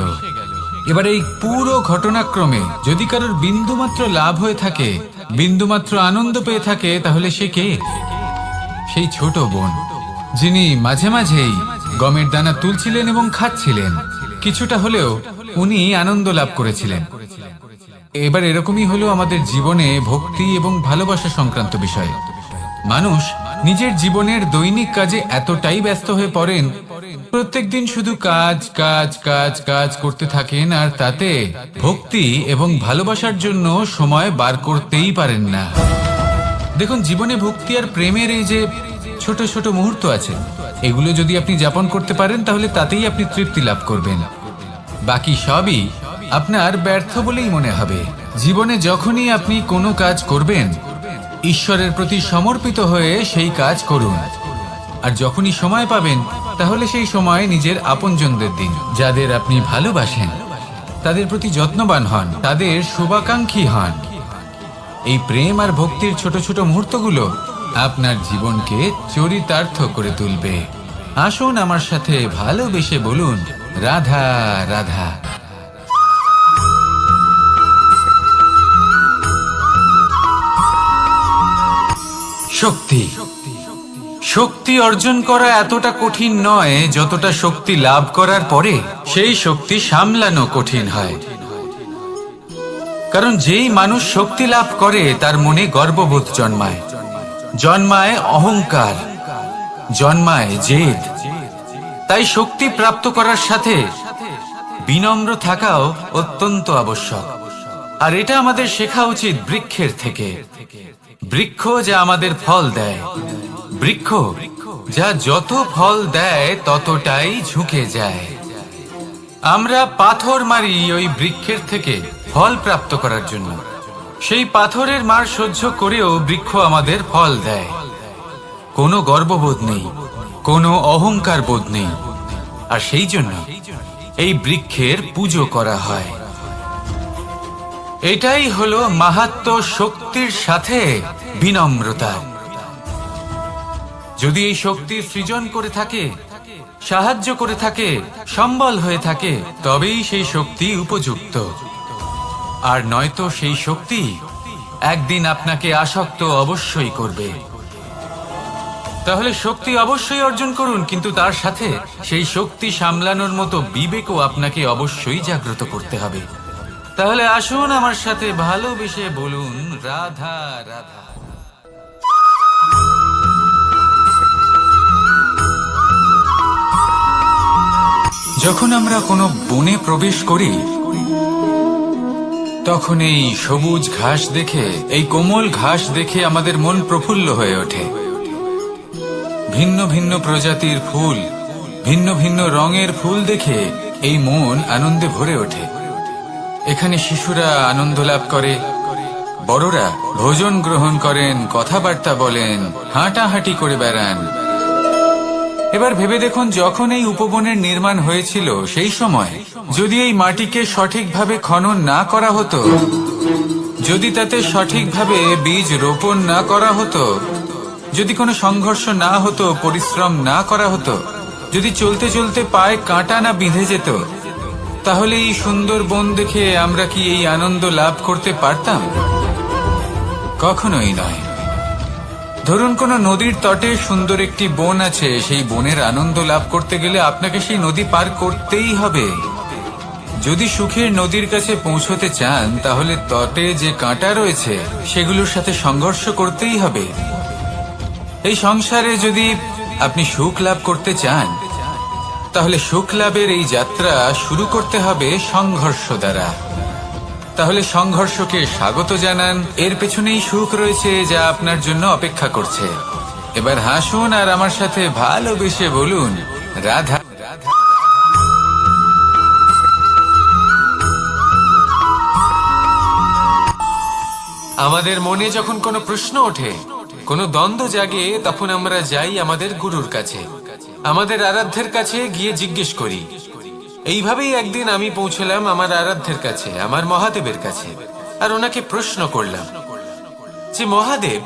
এবার এই পুরো ঘটনাক্রমে যদি কারোর বিন্দুমাত্র লাভ হয়ে থাকে, বিন্দুমাত্র আনন্দ পেয়ে থাকে, তাহলে সে কে? সেই ছোট বোন, যিনি মাঝে মাঝেই গমের দানা তুলছিলেন এবং খাচ্ছিলেন। কিছুটা হলেও উনি আনন্দ লাভ করেছিলেন। এবার এরকমই হলো আমাদের জীবনে ভক্তি এবং ভালোবাসা সংক্রান্ত বিষয়। মানুষ নিজের জীবনের দৈনিক কাজে এতটাই ব্যস্ত হয়ে পড়েন, প্রত্যেক দিন শুধু কাজ কাজ কাজ কাজ করতে থাকেন আর তাতে ভক্তি এবং ভালোবাসার জন্য সময় বার করতেই পারেন না। দেখুন, জীবনে ভক্তি আর প্রেমের এই যে ছোট ছোট মুহূর্ত আছে, এগুলো যদি আপনি যাপন করতে পারেন তাহলে তাতেই আপনি তৃপ্তি লাভ করবেন। বাকি সবই আপনার ব্যর্থ বলেই মনে হবে। জীবনে যখনই আপনি কোনো কাজ করবেন, ঈশ্বরের প্রতি সমর্পিত হয়ে সেই কাজ করুন। আর যখনই সময় পাবেন, তাহলে সেই সময় নিজের আপনজনদের দিন। যাদের আপনি ভালোবাসেন তাদের প্রতি যত্নবান হন, তাদের শুভাকাঙ্ক্ষী হন। এই প্রেম আর ভক্তির ছোট ছোট মুহূর্তগুলো আপনার জীবনকে চরিতার্থ করে তুলবে। আসুন আমার সাথে ভালোবেসে বলুন, রাধা রাধা। শক্তি শক্তি অর্জন করা এতটা কঠিন নয় যতটা শক্তি লাভ করার পরে সেই শক্তি সামলানো কঠিন হয়। কারণ যেই মানুষ শক্তি লাভ করে তার মনে গর্ববোধ জন্মায়, জন্মায় অহংকার, জন্মায় জেদ। তাই শক্তি প্রাপ্ত করার সাথে বিনম্র থাকাও অত্যন্ত আবশ্যক। আর এটা আমাদের শেখা উচিত বৃক্ষের থেকে। বৃক্ষ যা আমাদের ফল দেয়, বৃক্ষ যা যত ফল দেয় ততটাই ঝুঁকে যায়। আমরা পাথর মারি ওই বৃক্ষের থেকে ফল প্রাপ্ত করার জন্য। সেই পাথরের মার সহ্য করেও বৃক্ষ আমাদের ফল দেয়। কোনো গর্ববোধ নেই, কোনো অহংকার বোধ নেই। আর সেই জন্য এই বৃক্ষের পুজো করা হয়। এটাই হলো মাহাত্ম্য শক্তির সাথে বিনম্রতা। যদি এই শক্তি সৃজন করে থাকে, সাহায্য করে থাকে, সম্বল হয়ে থাকে, তবেই সেই শক্তি উপযুক্ত। আর নয়তো সেই শক্তি একদিন আপনাকে আসক্ত অবশ্যই করবে। তাহলে শক্তি অবশ্যই অর্জন করুন, কিন্তু তার সাথে সেই শক্তি সামলানোর মতো বিবেকও আপনাকে অবশ্যই জাগ্রত করতে হবে। তাহলে আসুন আমার সাথে ভালোবেসে বলুন, রাধা রাধা। যখন আমরা কোনো বনে প্রবেশ করি, তখন এই সবুজ ঘাস দেখে, এই কোমল ঘাস দেখে আমাদের মন প্রফুল্ল হয়ে ওঠে। ভিন্ন ভিন্ন প্রজাতির ফুল, ভিন্ন ভিন্ন রঙের ফুল দেখে এই মন আনন্দে ভরে ওঠে। এখানে শিশুরা আনন্দ লাভ করে, বড়রা ভোজন গ্রহণ করেন, কথাবার্তা বলেন, হাঁটাহাঁটি করে বেড়ান। এবার ভেবে দেখুন, যখন এই উপবনের নির্মাণ হয়েছিল সেই সময় যদি এই মাটিকে সঠিকভাবে খনন না করা হতো, যদি তাতে সঠিকভাবে বীজ রোপণ না করা হতো, যদি কোনো সংঘর্ষ না হতো, পরিশ্রম না করা হতো, যদি চলতে চলতে পায়ে কাঁটা না বিঁধে যেত, তাহলে এই সুন্দর বন দেখে আমরা কি এই আনন্দ লাভ করতে পারতাম? কখনোই নয়। ধরুন কোনো নদীর তটে সুন্দর একটি বন আছে, সেই বনের আনন্দ লাভ করতে গেলে আপনাকে সেই নদী পার করতেই হবে। যদি সুখের নদীর কাছে পৌঁছতে চান, তাহলে তটে যে কাঁটা রয়েছে সেগুলোর সাথে সংঘর্ষ করতেই হবে। এই সংসারে যদি আপনি সুখ লাভ করতে চান, তাহলে সুখ লাভের এই যাত্রা শুরু করতে হবে সংঘর্ষ দ্বারা। তাহলে সংঘর্ষকে স্বাগত জানান, এর পেছনেই সুখ রয়েছে যা আপনার জন্য অপেক্ষা করছে। এবার হাসুন আর আমার সাথে ভালোবেসে বলুন রাধা। আমাদের মনে যখন কোনো প্রশ্ন ওঠে, কোনো দ্বন্দ্ব জাগে, তখন আমরা যাই আমাদের গুরুর কাছে, আমাদের আরাধ্যের কাছে গিয়ে জিজ্ঞেস করি। এইভাবেই একদিন আমি পৌঁছলাম আমার আরাধ্যের কাছে, আমার মহাদেবের কাছে, আর ওনাকে প্রশ্ন করলাম যে মহাদেব,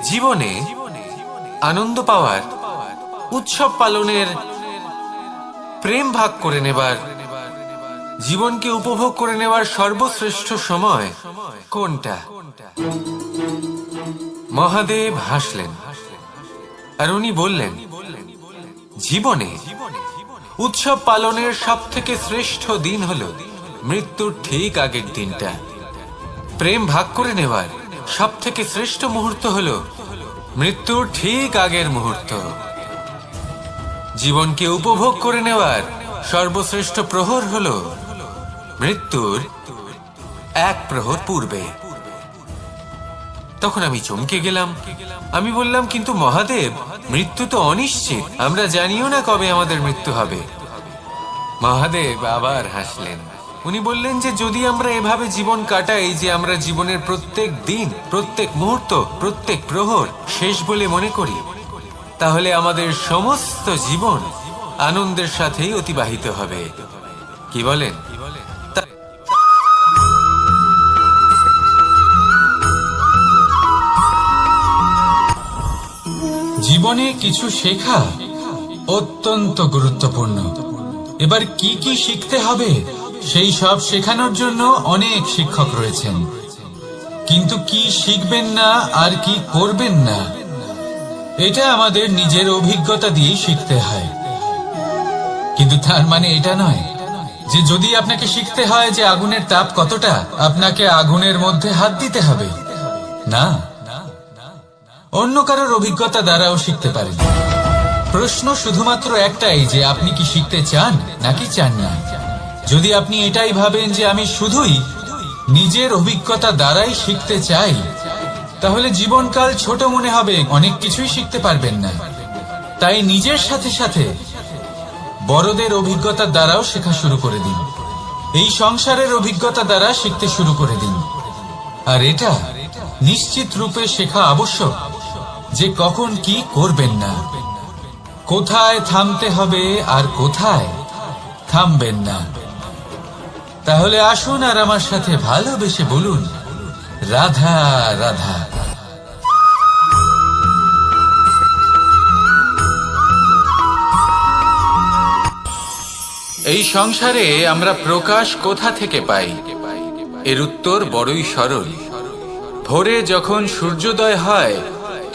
জীবনে আনন্দ পাওয়ার, উৎসব পালনের, প্রেম ভাগ করে নেবার, জীবনকে উপভোগ করে নেওয়ার সর্বশ্রেষ্ঠ সময় কোনটা? মহাদেব হাসলেন আর উনি বললেন, জীবনে উৎসব পালনের সব থেকে শ্রেষ্ঠ দিন হলো মৃত্যুর ঠিক আগের দিনটা। প্রেম ভাগ করে নেওয়ার সব থেকে শ্রেষ্ঠ মুহূর্ত হলো মৃত্যুর ঠিক আগের মুহূর্ত। জীবনকে উপভোগ করে নেওয়ার সর্বশ্রেষ্ঠ প্রহর হলো মৃত্যুর এক প্রহর পূর্বে। তখন আমি চমকে গেলাম। আমি বললাম, কিন্তু মহাদেব, মৃত্যু তো অনিশ্চিত, আমরা জানিও না কবে আমাদের মৃত্যু হবে। মহাদেব আবার হাসলেন। উনি বললেন যে যদি আমরা এভাবে জীবন কাটাই যে আমরা জীবনের প্রত্যেক দিন, প্রত্যেক মুহূর্ত, প্রত্যেক প্রহর শেষ বলে মনে করি, তাহলে আমাদের সমস্ত জীবন আনন্দের সাথেই অতিবাহিত হবে। কি বলেন? জীবনে কিছু শেখা অত্যন্ত গুরুত্বপূর্ণ। এবার কি কি শিখতে হবে সেই সব শেখানোর জন্য অনেক শিক্ষক রয়েছেন, কিন্তু কি শিখবেন না আর কি করবেন না, এটা আমাদের নিজের অভিজ্ঞতা দিয়ে শিখতে হয়। কিন্তু তার মানে এটা নয় যে যদি আপনাকে শিখতে হয় যে আগুনের তাপ কতটা, আপনাকে আগুনের মধ্যে হাত দিতে হবে। না, অন্য কারোর অভিজ্ঞতা দ্বারাও শিখতে পারেন। প্রশ্ন শুধুমাত্র একটাই যে আপনি কি শিখতে চান নাকি চান না। যদি আপনি এটাই ভাবেন যে আমি শুধুই নিজের অভিজ্ঞতা দ্বারাই শিখতে চাই, তাহলে জীবনকাল ছোট মনে হবে, অনেক কিছুই শিখতে পারবেন না। তাই নিজের সাথে সাথে বড়দের অভিজ্ঞতা দ্বারাও শেখা শুরু করে দিন। এই সংসারের অভিজ্ঞতা দ্বারা শিখতে শুরু করে দিন। আর এটা নিশ্চিত রূপে শেখা আবশ্যক যে কখন কি করবেন না, কোথায় থামতে হবে আর কোথায় থামবেন না। তাহলে আসুন আর আমার সাথে ভালোবেসে বলুন রাধা রাধা। এই সংসারে আমরা প্রকাশ কোথা থেকে পাই? এর উত্তর বড়ই সরল। ভোরে যখন সূর্যোদয় হয়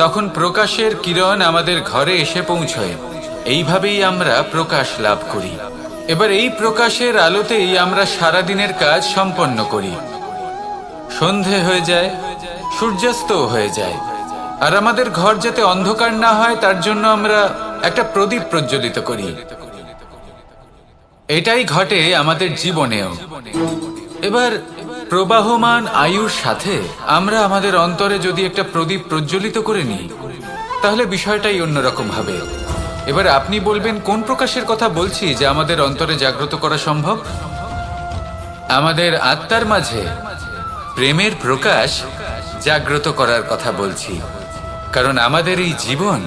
তখন প্রকাশের কিরণ আমাদের ঘরে এসে পৌঁছয়। এইভাবেই আমরা প্রকাশ লাভ করি। এবার এই প্রকাশের আলোতেই আমরা সারাদিনের কাজ সম্পন্ন করি। সন্ধে হয়ে যায়, সূর্যাস্ত হয়ে যায়, আর আমাদের ঘর যাতে অন্ধকার না হয় তার জন্য আমরা একটা প্রদীপ প্রজ্বলিত করি। এটাই ঘটে আমাদের জীবনেও। এবার প্রবাহমান আয়ুর সাথে আমরা আমাদের অন্তরে যদি একটা প্রদীপ প্রজ্বলিত করে নিই, তাহলে বিষয়টাই অন্যরকম হবে। এবার আপনি বলবেন, কোন প্রকাশের কথা বলছি যা আমাদের অন্তরে জাগ্রত করা সম্ভব? আমাদের আত্মার মাঝে প্রেমের প্রকাশ জাগ্রত করার কথা বলছি। কারণ আমাদের এই জীবন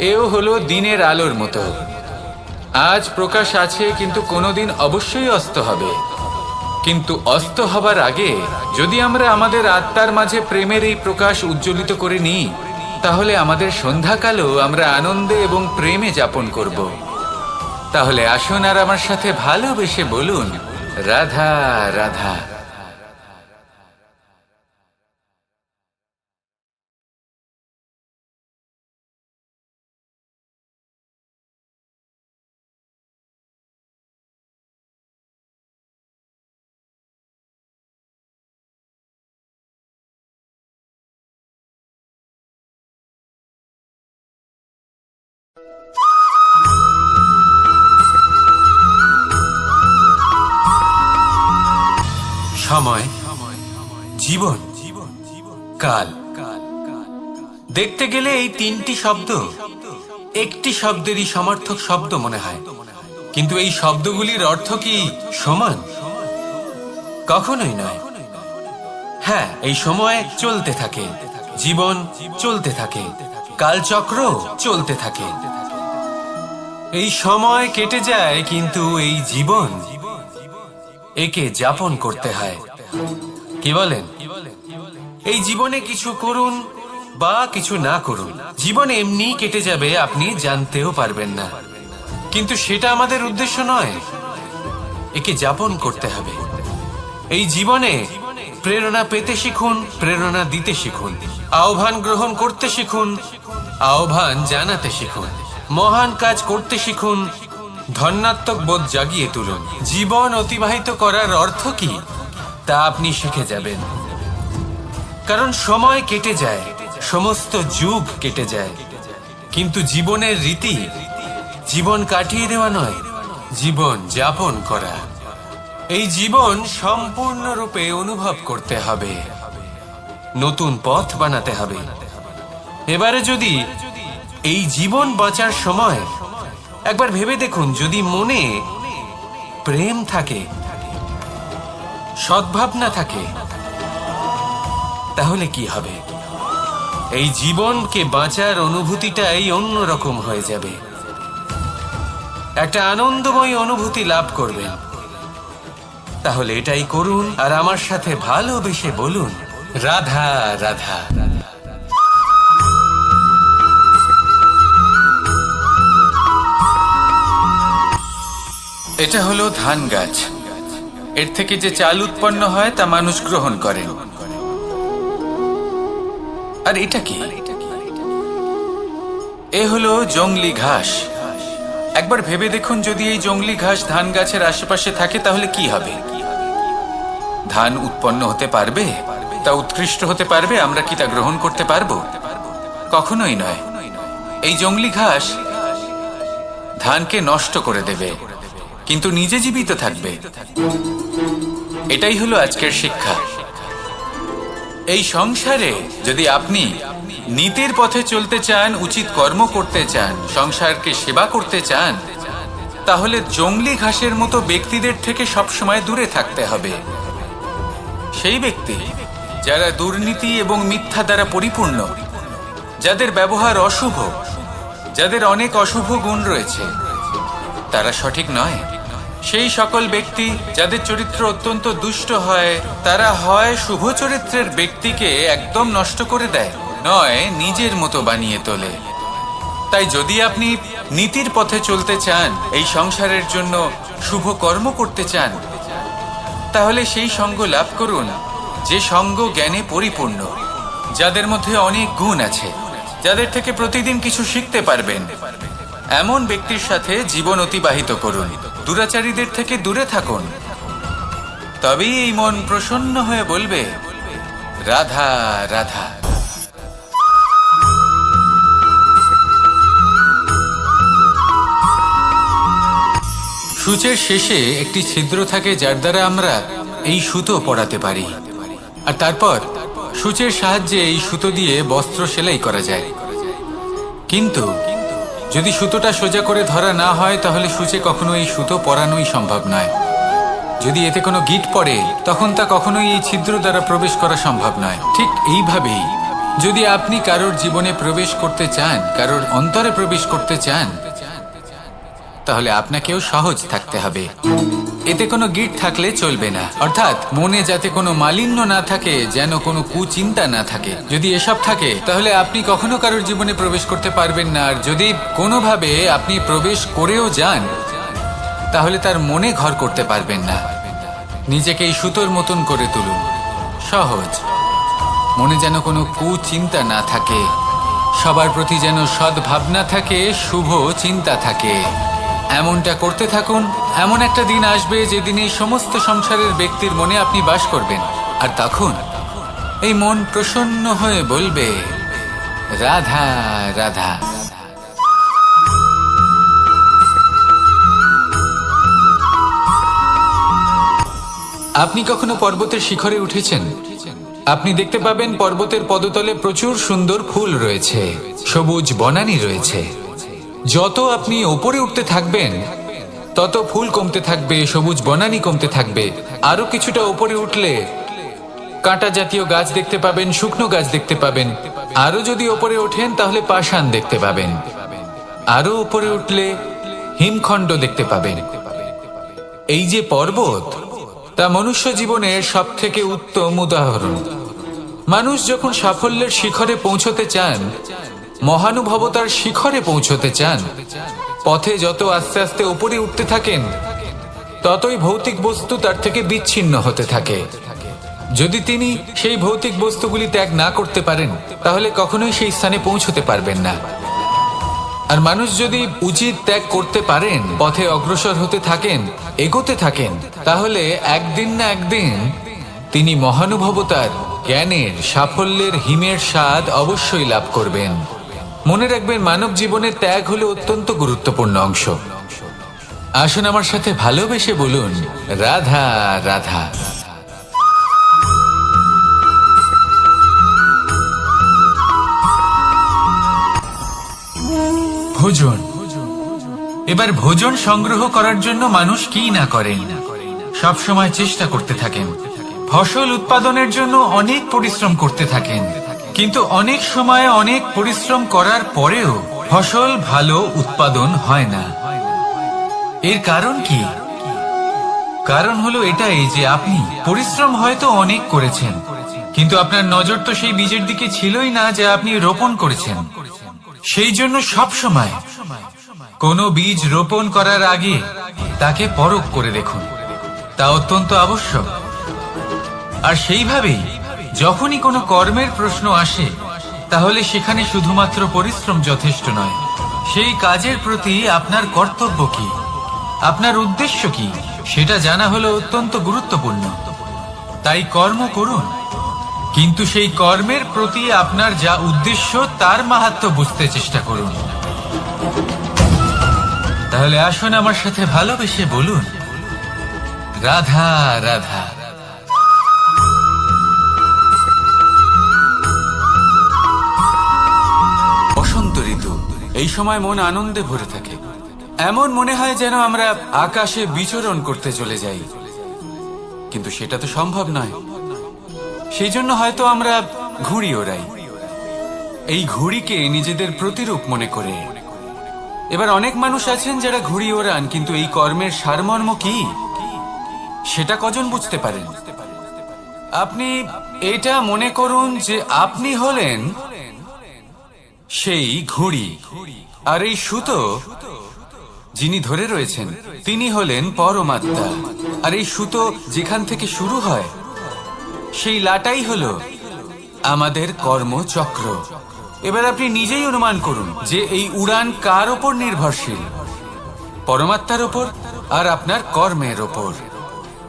এও হলো দিনের আলোর মতো। আজ প্রকাশ আছে, কিন্তু কোনোদিন অবশ্যই অস্ত হবে। কিন্তু অস্ত হবার আগে যদি আমরা আমাদের আত্মার মাঝে প্রেমের এই প্রকাশ উজ্জ্বলিত করে নিই, তাহলে আমাদের সন্ধ্যাকালও আমরা আনন্দে এবং প্রেমে যাপন করব। তাহলে আসুন আর আমার সাথে ভালোবেসে বলুন রাধা রাধা। সময়, জীবন, কাল, দেখতে গেলে এই তিনটি শব্দ একটি শব্দেরই সমার্থক শব্দ মনে হয়, কিন্তু এই শব্দগুলির অর্থ কি সমান? কখনোই নয়। হ্যাঁ, এই সময় চলতে থাকে, জীবন চলতে থাকে, কালচক্র চলতে থাকে। এই সময় কেটে যায়, কিন্তু এই জীবন একে যাপন করতে হয়। কি বলেন? এই জীবনে কিছু করুন বা কিছু না করুন, জীবন এমনি কেটে যাবে, আপনি জানতেও পারবেন না। কিন্তু সেটা আমাদের উদ্দেশ্য নয়, একে যাপন করতে হবে। এই জীবনে প্রেরণা পেতে শিখুন, প্রেরণা দিতে শিখুন, আহ্বান গ্রহণ করতে শিখুন, আহ্বান জানাতে শিখুন, মহান কাজ করতে শিখুন, ধন্যাত্মক বোধ জাগিয়ে তুলুন। জীবন অতিবাহিত করার অর্থ কি তা আপনি শিখে যাবেন। কারণ সময় কেটে যায়, সমস্ত যুগ কেটে যায়, কিন্তু জীবনের রীতি জীবন কাটিয়ে দেওয়া নয়, জীবন যাপন করা। এই জীবন সম্পূর্ণরূপে অনুভব করতে হবে, নতুন পথ বানাতে হবে। এবারে যদি এই জীবন বাঁচার সময় একবার ভেবে দেখুন, যদি মনে প্রেম থাকে, সদ্ভাবনা থাকে, তাহলে কি হবে? এই জীবনকে বাঁচার অনুভূতিটাই অন্যরকম হয়ে যাবে, একটা আনন্দময় অনুভূতি লাভ করবেন। তাহলে এটাই করুন, আর আমার সাথে ভালোবেসে বলুন, রাধা রাধা। এটা হলো ধান গাছ। এর থেকে যে চাল উৎপন্ন হয় তা মানুষ গ্রহণ করেন। আর এটা কি? এ হলো জংলি ঘাস। একবার ভেবে দেখুন, যদি এই জংলি ঘাস ধান গাছের আশেপাশে থাকে তাহলে কি হবে? ধান উৎপন্ন হতে পারবে? তা উৎকৃষ্ট হতে পারবে? আমরা কি তা গ্রহণ করতে পারবো? কখনোই নয়। এই জংলি ঘাস ধানকে নষ্ট করে দেবে, কিন্তু নিজে জীবিত থাকবে। এটাই হলো আজকের শিক্ষা। এই সংসারে যদি আপনি নীতির পথে চলতে চান, উচিত কর্ম করতে চান, সংসারকে সেবা করতে চান, তাহলে জংলি ঘাসের মতো ব্যক্তিদের থেকে সবসময় দূরে থাকতে হবে। সেই ব্যক্তি যারা দুর্নীতি এবং মিথ্যা দ্বারা পরিপূর্ণ, যাদের ব্যবহার অশুভ, যাদের অনেক অশুভ গুণ রয়েছে, তারা সঠিক নয়। সেই সকল ব্যক্তি যাদের চরিত্র অত্যন্ত দুষ্ট হয়, তারা হয় শুভ চরিত্রের ব্যক্তিকে একদম নষ্ট করে দেয়, নয় নিজের মতো বানিয়ে তোলে। তাই যদি আপনি নীতির পথে চলতে চান, এই সংসারের জন্য শুভ কর্ম করতে চান, তাহলে সেই সঙ্গ লাভ করুন যে সঙ্গ জ্ঞানে পরিপূর্ণ, যাদের মধ্যে অনেক গুণ আছে, যাদের থেকে প্রতিদিন কিছু শিখতে পারবেন। এমন ব্যক্তির সাথে জীবন অতিবাহিত করুন, দুরাচারীদের থেকে দূরে থাকুন। তবেই এই মন প্রসন্ন হয়ে বলবে, রাধা রাধা। সূচের শেষে একটি ছিদ্র থাকে, যার দ্বারা আমরা এই সুতো পরাতে পারি, আর তারপর সূচের সাহায্যে এই সুতো দিয়ে বস্ত্র সেলাই করা যায়। কিন্তু যদি সুতোটা সোজা করে ধরা না হয়, তাহলে সূচে কখনো এই সুতো পরানোই সম্ভব নয়। যদি এতে কোনো গিঁট পড়ে, তখন তা কখনোই এই ছিদ্র দ্বারা প্রবেশ করা সম্ভব নয়। ঠিক এইভাবেই যদি আপনি কারোর জীবনে প্রবেশ করতে চান, কারোর অন্তরে প্রবেশ করতে চান, তাহলে আপনাকেও সহজ থাকতে হবে। এতে কোনো গিঁট থাকলে চলবে না, অর্থাৎ মনে যাতে কোনো মালিন্য না থাকে, যেন কোনো কুচিন্তা না থাকে। যদি এসব থাকে, তাহলে আপনি কখনো কারোর জীবনে প্রবেশ করতে পারবেন না। আর যদি কোনোভাবে আপনি প্রবেশ করেও যান, তাহলে তার মনে ঘর করতে পারবেন না। নিজেকে এই সুতোর মতন করে তুলুন, সহজ। মনে যেন কোনো কুচিন্তা না থাকে, সবার প্রতি যেন সদ্ভাবনা থাকে, শুভ চিন্তা থাকে। এমনটা করতে থাকুন। এমন একটা দিন আসবে যেদিন এই সমস্ত সংসারের ব্যক্তির মনে আপনি বাস করবেন, আর তখন এই মন প্রসন্ন হয়ে বলবে, রাধা রাধা। আপনি কখনো পর্বতের শিখরে উঠেছেন? আপনি দেখতে পাবেন পর্বতের পদতলে প্রচুর সুন্দর ফুল রয়েছে, সবুজ বনানী রয়েছে। যত আপনি ওপরে উঠতে থাকবেন তত ফুল কমতে থাকবে, সবুজ বনানী কমতে থাকবে। আরো কিছুটা ওপরে উঠলে কাঁটা জাতীয় গাছ দেখতে পাবেন, শুকনো গাছ দেখতে পাবেন। আরো যদি ওপরে ওঠেন তাহলে পাষাণ দেখতে পাবেন। আরো উপরে উঠলে হিমখণ্ড দেখতে পাবেন। এই যে পর্বত, তা মনুষ্য জীবনের সব থেকে উত্তম উদাহরণ। মানুষ যখন সাফল্যের শিখরে পৌঁছতে চান, মহানুভবতার শিখরে পৌঁছতে চান, পথে যত আস্তে আস্তে উপরে উঠতে থাকেন ততই ভৌতিক বস্তু তার থেকে বিচ্ছিন্ন হতে থাকে। যদি তিনি সেই ভৌতিক বস্তুগুলি ত্যাগ না করতে পারেন তাহলে কখনোই সেই স্থানে পৌঁছতে পারবেন না। আর মানুষ যদি উচিত ত্যাগ করতে পারেন, পথে অগ্রসর হতে থাকেন, এগোতে থাকেন, তাহলে একদিন না একদিন তিনি মহানুভবতার, জ্ঞানের, সাফল্যের হিমের স্বাদ অবশ্যই লাভ করবেন। মনে রাখবেন, মানব জীবনের ত্যাগ হলো অত্যন্ত গুরুত্বপূর্ণ অংশ। আসুন আমার সাথে ভালোবেসে বলুন, রাধা রাধা। ভোজন। এবার ভোজন সংগ্রহ করার জন্য মানুষ কি না করেন, সব সময় চেষ্টা করতে থাকেন। ফসল উৎপাদনের জন্য অনেক পরিশ্রম করতে থাকেন, কিন্তু অনেক সময় অনেক পরিশ্রম করার পরেও ফসল ভালো উৎপাদন হয় না। এর কারণ কি? কারণ হলো এটাই যে আপনি পরিশ্রম হয়তো অনেক করেছেন, কিন্তু আপনার নজর তো সেই বীজের দিকে ছিলই না যা আপনি রোপণ করেছেন। সেই জন্য সব সময় কোনো বীজ রোপণ করার আগে তাকে পরখ করে দেখুন, তা অত্যন্ত আবশ্যক। আর সেইভাবেই যখনই কোনো কর্মের প্রশ্ন আসে, তাহলে সেখানে শুধুমাত্র পরিশ্রম যথেষ্ট নয়। সেই কাজের প্রতি আপনার কর্তব্য কি, আপনার উদ্দেশ্য কি, সেটা জানা হলো অত্যন্ত গুরুত্বপূর্ণ। তাই কর্ম করুন, কিন্তু সেই কর্মের প্রতি আপনার যা উদ্দেশ্য তার মাহাত্ম্য বুঝতে চেষ্টা করুন। তাহলে আসুন আমার সাথে ভালোবেসে বলুন, রাধা রাধা। বসন্ত ঋতু, এই সময় মন আনন্দে ভরে থাকে। এমন মনে হয় যেন আমরা আকাশে বিচরণ করতে চলে যাই, কিন্তু সেটা তো সম্ভব নয়। সেই জন্য হয়তো আমরা ঘুড়ি ওড়াই, এই ঘুড়িকে নিজেদের প্রতিরূপ মনে করে। এবার অনেক মানুষ আছেন যারা ঘুড়ি ওড়ান, কিন্তু এই কর্মের সারমর্ম কি সেটা কজন বুঝতে পারেন? আপনি এটা মনে করুন যে আপনি হলেন সেই ঘুড়ি, আর এই সুতো যিনি ধরে রয়েছেন তিনি হলেন পরমাত্মা। আর এই সুতো যেখান থেকে শুরু হয়, সেই লাটাই হলো আমাদের কর্মচক্র। এবার আপনি নিজেই অনুমান করুন যে এই উড়ান কার ওপর নির্ভরশীল, পরমাত্মার ওপর আর আপনার কর্মের ওপর।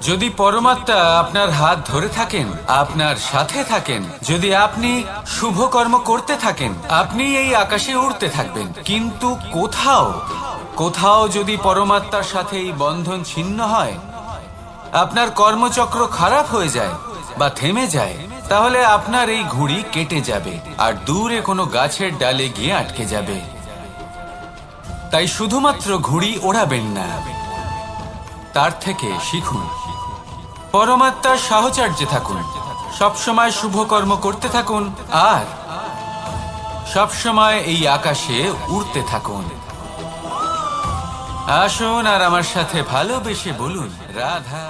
যদি পরমাত্মা আপনার হাত ধরে থাকেন, আপনার সাথে থাকেন, যদি আপনি শুভ কর্ম করতে থাকেন, আপনি এই আকাশে উড়তে থাকবেন। কিন্তু কোথাও কোথাও যদি পরমাত্মার সাথে এই বন্ধন ছিন্ন হয়, আপনার কর্মচক্র খারাপ হয়ে যায় বা থেমে যায়, তাহলে আপনার এই ঘুড়ি কেটে যাবে আর দূরে কোনো গাছের ডালে গিয়ে আটকে যাবে। তাই শুধুমাত্র ঘুড়ি ওড়াবেন না, তার থেকে শিখুন, পরমাত্মার সাহচর্যে থাকুন, সবসময় শুভ কর্ম করতে থাকুন আর সবসময় এই আকাশে উড়তে থাকুন। আসুন আর আমার সাথে ভালোবেসে বলুন, রাধা।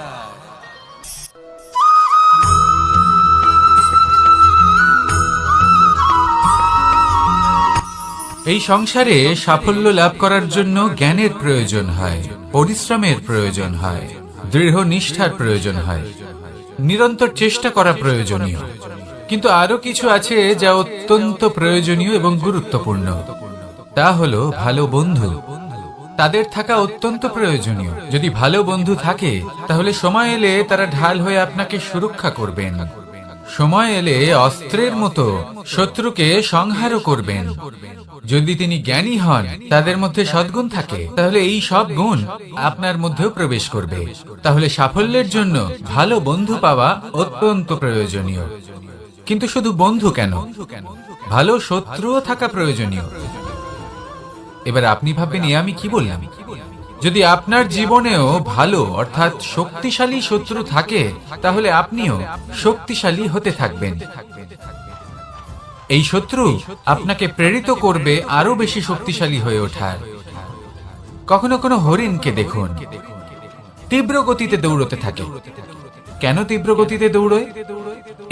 এই সংসারে সাফল্য লাভ করার জন্য জ্ঞানের প্রয়োজন হয়, পরিশ্রমের প্রয়োজন হয়, দৃঢ় নিষ্ঠার প্রয়োজন হয়, নিরন্তর চেষ্টা করা প্রয়োজনীয়। কিন্তু আরো কিছু আছে যা অত্যন্ত প্রয়োজনীয় এবং গুরুত্বপূর্ণ। তা হলো ভালো বন্ধু। তাদের থাকা অত্যন্ত প্রয়োজনীয়। যদি ভালো বন্ধু থাকে তাহলে সময় এলে তারা ঢাল হয়ে আপনাকে সুরক্ষা করবেন। সময় এলে অস্ত্রের মতো শত্রুকে সংহারও করবেন। যদি তিনি জ্ঞানী হন, তাদের মধ্যে সদ্গুণ থাকে, তাহলে এই সব গুণ আপনার মধ্যেও প্রবেশ করবে। তাহলে সাফল্যের জন্য ভালো বন্ধু পাওয়া অত্যন্ত প্রয়োজনীয়। কিন্তু শুধু বন্ধু কেন, ভালো শত্রুও থাকা প্রয়োজনীয়। এবার আপনি ভাববেন এ আমি কি বললাম? যদি আপনার জীবনেও ভালো অর্থাৎ শক্তিশালী শত্রু থাকে, তাহলে আপনিও শক্তিশালী হতে থাকবেন। এই শত্রু আপনাকে প্রেরিত করবে আরো বেশি শক্তিশালী হয়ে ওঠার। কখনো কোনো হরিণকে দেখুন, তীব্র গতিতে দৌড়তে থাকে। কেন তীব্র গতিতে দৌড়য়?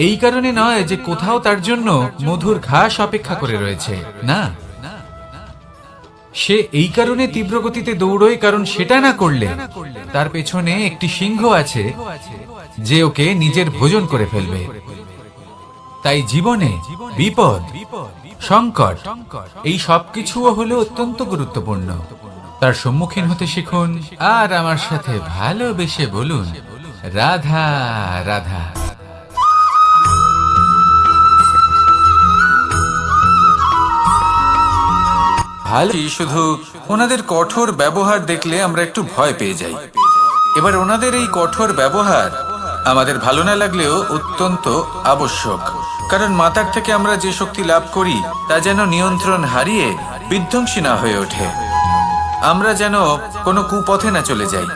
এই কারণে নয় যে কোথাও তার জন্য মধুর ঘাস অপেক্ষা করে রয়েছে, না। সে এই কারণে তীব্র গতিতে দৌড়য় কারণ সেটা না করলে তার পেছনে একটি সিংহ আছে যে ওকে নিজের ভোজন করে ফেলবে। তাই জীবনে বিপদ, সংকট, এই সবকিছুও হলো অত্যন্ত গুরুত্বপূর্ণ। তার সম্মুখীন হতে শিখুন আর আমার সাথে ভালোবেসে বলুন, রাধা রাধা। শুধু ওনাদের কঠোর ব্যবহার দেখলে আমরা একটু ভয় পেয়ে যাই। এবার ওনাদের এই কঠোর ব্যবহার আমাদের ভালো না লাগলেও অত্যন্ত আবশ্যক, কারণ মাতার থেকে আমরা যে শক্তি লাভ করি তা যেন নিয়ন্ত্রণ হারিয়ে বিধ্বংসী না হয়ে ওঠে। আমরা যেন কোনো কুপথে না চলে যাই,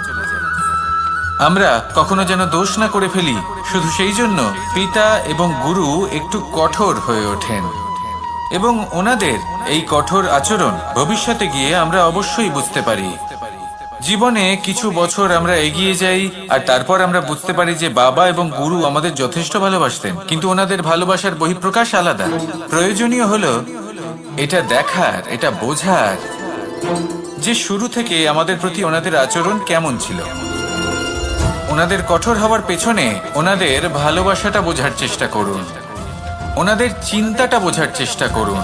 আমরা কখনো যেন দোষ না করে ফেলি। শুধু সেই জন্য পিতা এবং গুরু একটু কঠোর হয়ে ওঠেন, এবং ওনাদের এই কঠোর আচরণ ভবিষ্যতে গিয়ে আমরা অবশ্যই বুঝতে পারি। জীবনে কিছু বছর আমরা এগিয়ে যাই আর তারপর আমরা বুঝতে পারি যে বাবা এবং গুরু আমাদের যথেষ্ট ভালোবাসতেন, কিন্তু ওনাদের ভালোবাসার বহিঃপ্রকাশ আলাদা। প্রয়োজনীয় হলো এটা দেখার, এটা বোঝার যে শুরু থেকে আমাদের প্রতি ওনাদের আচরণ কেমন ছিল। ওনাদের কঠোর হওয়ার পেছনে ওনাদের ভালোবাসাটা বোঝার চেষ্টা করুন, ওনাদের চিন্তাটা বোঝার চেষ্টা করুন,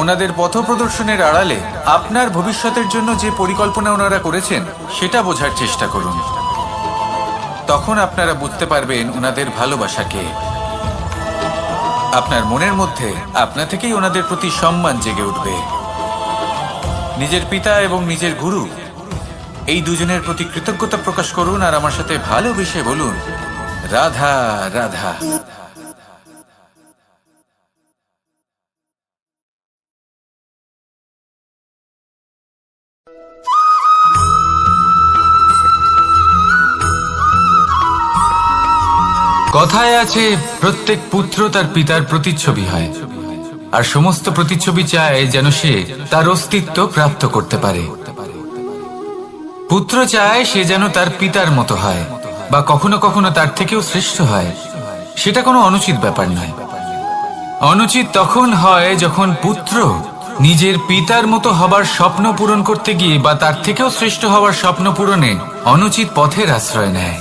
ওনাদের পথপ্রদর্শনের আড়ালে আপনার ভবিষ্যতের জন্য যে পরিকল্পনা ওনারা করেছেন সেটা বোঝার চেষ্টা করুন। তখন আপনারা বুঝতে পারবেন ওনাদের ভালোবাসাকে। আপনার মনের মধ্যে আপনা থেকেই ওনাদের প্রতি সম্মান জেগে উঠবে। নিজের পিতা এবং নিজের গুরু এই দুজনের প্রতি কৃতজ্ঞতা প্রকাশ করুন আর আমার সাথে ভালোবেসে বলুন, রাধা রাধা। কথায় আছে, প্রত্যেক পুত্র তার পিতার প্রতিচ্ছবি হয়, আর সমস্ত প্রতিচ্ছবি চায় যেন সে তার অস্তিত্ব প্রাপ্ত করতে পারে। পুত্র চায় সে যেন তার পিতার মতো হয়, বা কখনো কখনো তার থেকেও শ্রেষ্ঠ হয়। সেটা কোনো অনুচিত ব্যাপার নয়। অনুচিত তখন হয় যখন পুত্র নিজের পিতার মতো হবার স্বপ্ন পূরণ করতে গিয়ে বা তার থেকেও শ্রেষ্ঠ হওয়ার স্বপ্ন পূরণে অনুচিত পথের আশ্রয় নেয়।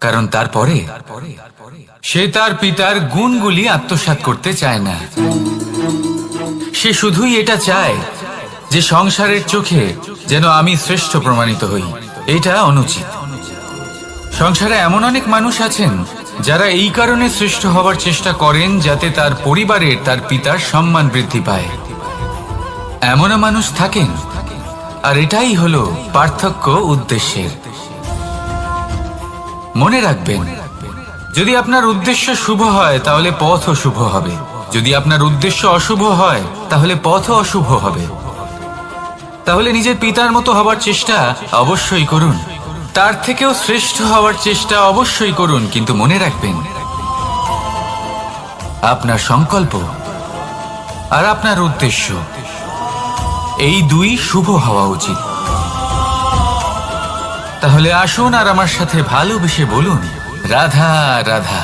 কারণ তারপরে সে তার পিতার গুণগুলি আত্মসাৎ করতে চায় না। সে শুধুই এটা চায় যে সংসারের চোখে যেন আমি শ্রেষ্ঠ প্রমাণিত হই। এটা অনুচিত। সংসারে এমন অনেক মানুষ আছেন যারা এই কারণে শ্রেষ্ঠ হওয়ার চেষ্টা করেন যাতে তার পরিবারের তার পিতার সম্মান বৃদ্ধি পায়। এমনও মানুষ থাকেন, আর এটাই হলো পার্থক্য উদ্দেশ্যের। মনে রাখবেন, যদি আপনার উদ্দেশ্য শুভ হয় তাহলে পথও শুভ হবে, যদি আপনার উদ্দেশ্য অশুভ হয় তাহলে পথও অশুভ হবে। তাহলে নিজের পিতার মতো হবার চেষ্টা অবশ্যই করুন, তার থেকেও শ্রেষ্ঠ হওয়ার চেষ্টা অবশ্যই করুন, কিন্তু মনে রাখবেন আপনার সংকল্প আর আপনার উদ্দেশ্য এই দুই শুভ হওয়া উচিত। তাহলে আসুন আর আমার সাথে ভালোবেসে বলুন, রাধা রাধা।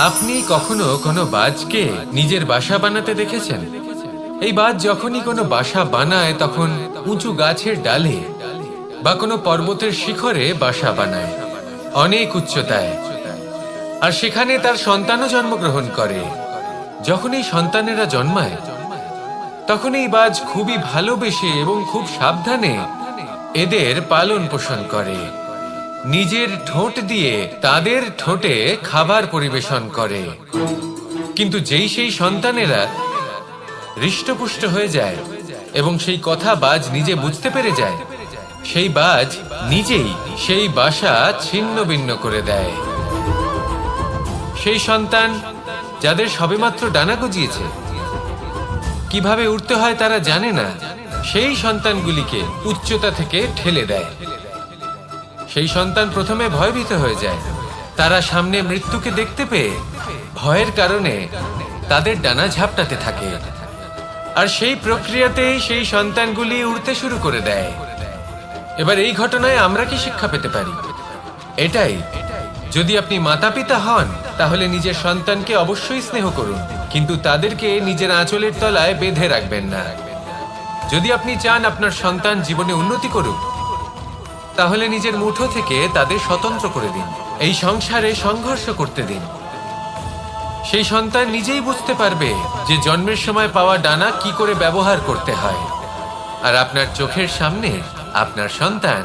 আপনি কখনো কোনো বাজকে নিজের বাসা বানাতে দেখেছেন? এই বাজ যখনই কোনো বাসা বানায় তখন উঁচু গাছের ডালে বা কোনো পর্বতের শিখরে বাসা বানায়, অনেক উচ্চতায়, আর সেখানে তার সন্তানও জন্মগ্রহণ করে। যখন এই সন্তানেরা জন্মায় তখন এই বাজ খুবই ভালোবেসে এবং খুব সাবধানে এদের পালন পোষণ করে। নিজের ঠোঁট দিয়ে তাদের ঠোঁটে খাবার পরিবেশন করে। কিন্তু যেই সেই সন্তানেরা হৃষ্টপুষ্ট হয়ে যায় এবং সেই কথা বাজ নিজে বুঝতে পেরে যায়, সেই বাজ নিজেই সেই বাসা ছিন্ন ভিন্ন করে দেয়। সেই সন্তান যাদের সবেমাত্র ডানা গজিয়েছে, কিভাবে উড়তে হয় তারা জানে না, সেই সন্তানগুলিকে উচ্চতা থেকে ঠেলে দেয়। সেই সন্তান প্রথমে ভয়ভীত হয়ে যায়। তারা সামনে মৃত্যুকে দেখতে পেয়ে ভয়ের কারণে তাদের ডানা ঝাপটাতে থাকে, আর সেই প্রক্রিয়াতেই সেই সন্তানগুলি উড়তে শুরু করে দেয়। এবার এই ঘটনায় আমরা কি শিক্ষা পেতে পারি? এটাই, যদি আপনি মাতা পিতা হন তাহলে নিজের সন্তানকে অবশ্যই স্নেহ করুন, কিন্তু তাদেরকে নিজের আঁচলের তলায় বেঁধে রাখবেন না। যদি আপনি চান আপনার সন্তান জীবনে উন্নতি করুক, তাহলে নিজের মুঠো থেকে তাদের স্বতন্ত্র করে দিন। এই সংসারে সংঘর্ষ করতে দিন। সেই সন্তান নিজেই বুঝতে পারবে যে জন্মের সময় পাওয়া ডানা কি করে ব্যবহার করতে হয়। আর আপনার চোখের সামনে আপনার সন্তান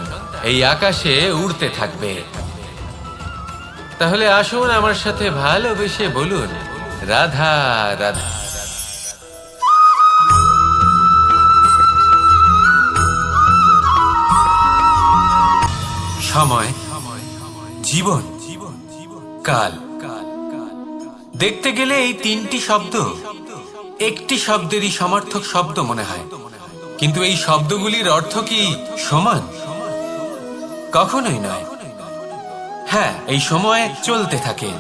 এই আকাশে উড়তে থাকবে। তাহলে আসুন আমার সাথে ভালোবেসে বলুন, রাধা রাধা। সময়, জীবন, কাল। দেখতে গেলে এই তিনটি শব্দ একটি শব্দেরই সমার্থক শব্দ মনে হয়, কিন্তু এই শব্দগুলির অর্থ কি সমান? কখনোই নয়। হ্যাঁ, এই সময় চলতে থাকে,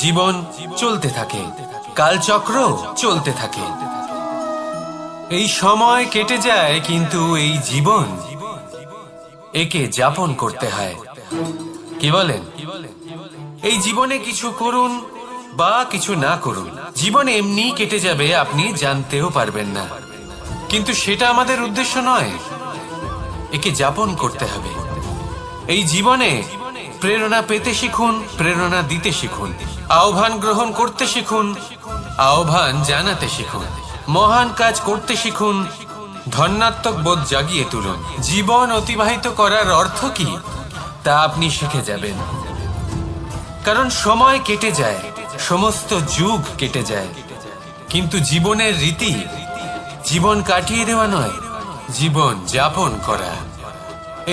জীবন চলতে থাকে, কালচক্র চলতে থাকে। এই সময় কেটে যায়, কিন্তু এই জীবন, একে যাপন করতে হয়। কি বলেন? এই জীবনে কিছু করুন বা কিছু না করুন, জীবন এমনি কেটে যাবে, আপনি জানতেও পারবেন না। কিন্তু সেটা আমাদের উদ্দেশ্য নয়, একে যাপন করতে হবে। এই জীবনে প্রেরণা পেতে শিখুন, প্রেরণা দিতে শিখুন, আহ্বান গ্রহণ করতে শিখুন, আহ্বান জানাতে শিখুন, মহান কাজ করতে শিখুন, ধন্যাত্মক বোধ জাগিয়ে তুলুন। জীবন অতিবাহিত করার অর্থ কি তা আপনি শিখে যাবেন। কারণ সময় কেটে যায়, সমস্ত যুগ কেটে যায়, কিন্তু জীবনের রীতি জীবন কাটিয়ে দেওয়া নয়, জীবন যাপন করা।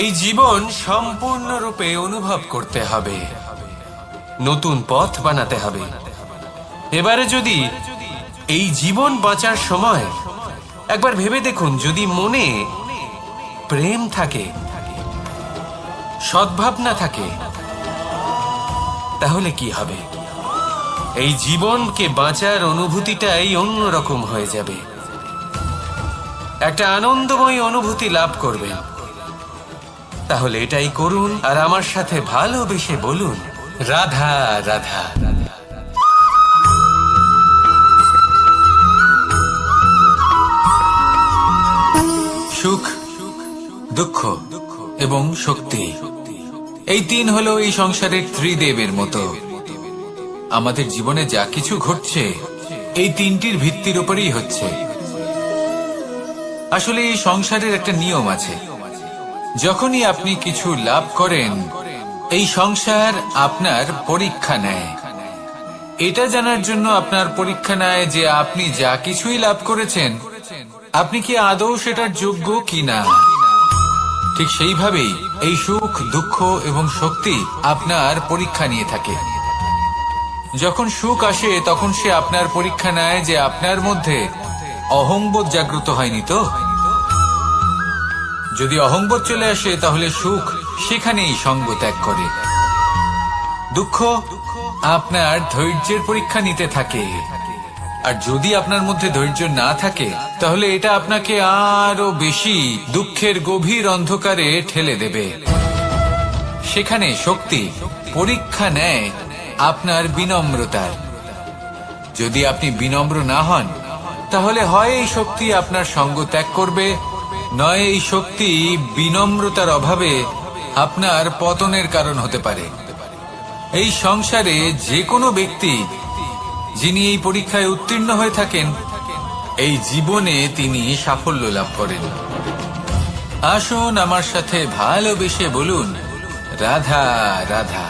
এই জীবন সম্পূর্ণরূপে অনুভব করতে হবে, নতুন পথ বানাতে হবে। এবারে যদি এই জীবন বাঁচার সময় একবার ভেবে দেখুন, যদি মনে প্রেম থাকে, সদ্ভাবনা থাকে, তাহলে কি হবে? এই জীবনকে বাঁচার অনুভূতিটাই অন্যরকম হয়ে যাবে, একটা আনন্দময় অনুভূতি লাভ করবেন। তাহলে এটাই করুন, আর আমার সাথে ভালোবেসে বলুন, রাধা রাধা। সুখ, দুঃখ এবং শক্তি, এই তিন হলো এই সংসারের ত্রিদেবের মতো। আমাদের জীবনে যা কিছু ঘটছে এই তিনটির ভিত্তির উপরেই হচ্ছে। আসলে এই সংসারের একটা নিয়ম আছে, যখনই আপনি কিছু লাভ করেন, এই সংসার আপনার পরীক্ষা নেয়। এটা জানার জন্য আপনার পরীক্ষা নেয় যে আপনি যা কিছুই লাভ করেছেন, আপনি কি আদৌ সেটার যোগ্য কিনা। ঠিক সেইভাবেই এই সুখ, দুঃখ এবং শক্তি আপনার পরীক্ষা নিয়ে থাকে। যখন সুখ আসে তখন সে আপনার পরীক্ষা নেয় যে আপনার মধ্যে অহংবোধ জাগ্রত হয়নি তো। যদি অহংবোধ চলে আসে তাহলে সুখ সেখানেই সঙ্গ ত্যাগ করে। দুঃখ আপনার ধৈর্যের পরীক্ষা নিতে থাকে, আর যদি আপনার মধ্যে ধৈর্য না থাকে তাহলে এটা আপনাকে আরো বেশি দুঃখের গভীর অন্ধকারে ঠেলে দেবে। সেখানে শক্তি পরীক্ষা নেয় আপনার বিনম্রতার। যদি আপনি বিনম্র না হন তাহলে হয় এই শক্তি আপনার সঙ্গ ত্যাগ করবে, নয় এই শক্তি বিনম্রতার অভাবে আপনার পতনের কারণ হতে পারে। এই সংসারে যে কোনো ব্যক্তি যিনি এই পরীক্ষায় উত্তীর্ণ হয়ে থাকেন, এই জীবনে তিনি সাফল্য লাভ করেন। আসুন আমার সাথে ভালোবেসে বলুন, রাধা রাধা।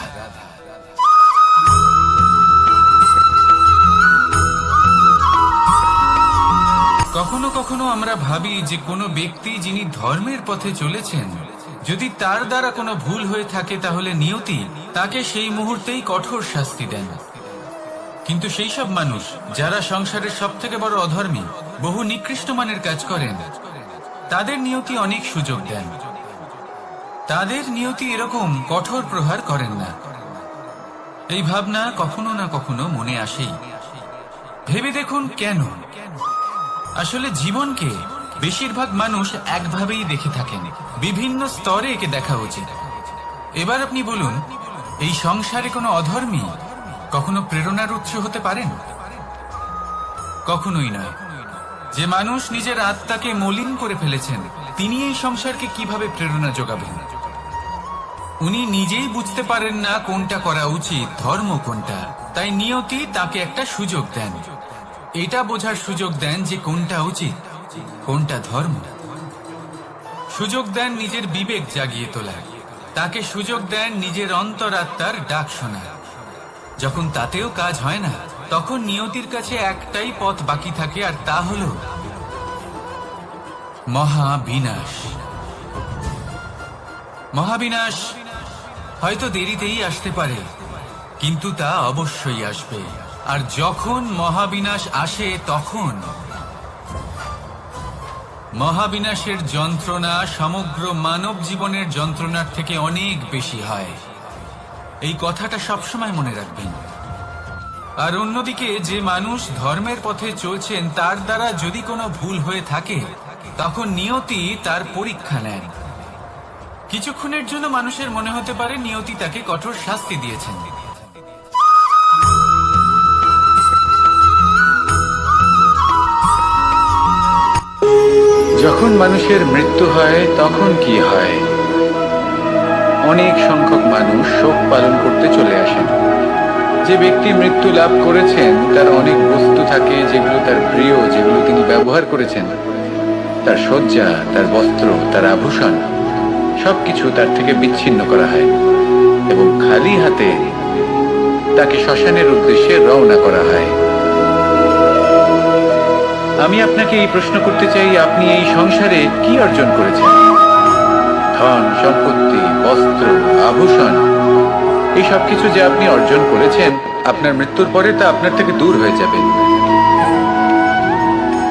কখনো কখনো আমরা ভাবি যে কোনো ব্যক্তি যিনি ধর্মের পথে চলেছেন যদি তার দ্বারা কোনো ভুল হয়ে থাকে তাহলে নিয়তি তাকে সেই মুহূর্তেই কঠোর শাস্তি দেন। কিন্তু সেই সব মানুষ যারা সংসারের সব থেকে বড় অধর্মী, বহু নিকৃষ্ট মানের কাজ করেন, তাদের নিয়তি অনেক সুযোগ দেন। তাদের নিয়তি এরকম কঠোর প্রহার করেন না। এই ভাবনা কখনো না কখনো মনে আসেই। ভেবে দেখুন কেন? আসলে জীবনকে বেশিরভাগ মানুষ একভাবেই দেখে থাকেন, বিভিন্ন স্তরে একে দেখা উচিত। এবার আপনি বলুন, এই সংসারে কোনো অধর্মী কখনো প্রেরণার উৎস হতে পারেন? কখনোই নয়। যে মানুষ নিজের আত্মাকে মলিন করে ফেলেছেন, তিনি এই সংসারকে কিভাবে প্রেরণা যোগাবেন? উনি নিজেই বুঝতে পারেন না কোনটা করা উচিত, ধর্ম কোনটা। তাই নিয়তি তাকে একটা সুযোগ দেন, এটা বোঝার সুযোগ দেন যে কোনটা উচিত, কোনটা ধর্ম। সুযোগ দেন নিজের বিবেক জাগিয়ে তোলার, তাকে সুযোগ দেন নিজের অন্তরাত্মার ডাক শোনার। যখন তাতেও কাজ হয় না, তখন নিয়তির কাছে একটাই পথ বাকি থাকে, আর তা হল মহাবিনাশ। মহাবিনাশ হয়তো দেরিতেই আসতে পারে, কিন্তু তা অবশ্যই আসবে। আর যখন মহাবিনাশ আসে, তখন মহাবিনাশের যন্ত্রণা সমগ্র মানব জীবনের যন্ত্রণার থেকে অনেক বেশি হয়। এই কথাটা সবসময় মনে রাখবেন। আর অন্যদিকে যে মানুষ ধর্মের পথে চলছেন, তার দ্বারা যদি কোনো ভুল হয়ে থাকে, তখন নিয়তি তার পরীক্ষা নেন। কিছুক্ষণের জন্য মানুষের মনে হতে পারে নিয়তি তাকে কঠোর শাস্তি দিয়েছেন। যখন মানুষের মৃত্যু হয় তখন কি হয়? অনেক সংখ্যক মানুষ শোক পালন করতে চলে আসেন। যে ব্যক্তি মৃত্যু লাভ করেছেন, তার অনেক বস্তু থাকে যেগুলো তার প্রিয়, যেগুলো তিনি ব্যবহার করেছেন। তার শয্যা, তার বস্ত্র, তার আভূষণ সবকিছু তার থেকে বিচ্ছিন্ন করা হয় এবং খালি হাতে তাকে শ্মশানের উদ্দেশ্যে রওনা করা হয়। আমি আপনাকে এই প্রশ্ন করতে চাই, আপনি এই সংসারে কি অর্জন করেছেন? ধন সম্পত্তি, বস্ত্র, আভূষণ, এই সব কিছু যে আপনি অর্জন করেছেন, আপনার মৃত্যুর পরে তা আপনার থেকে দূর হয়ে যাবে।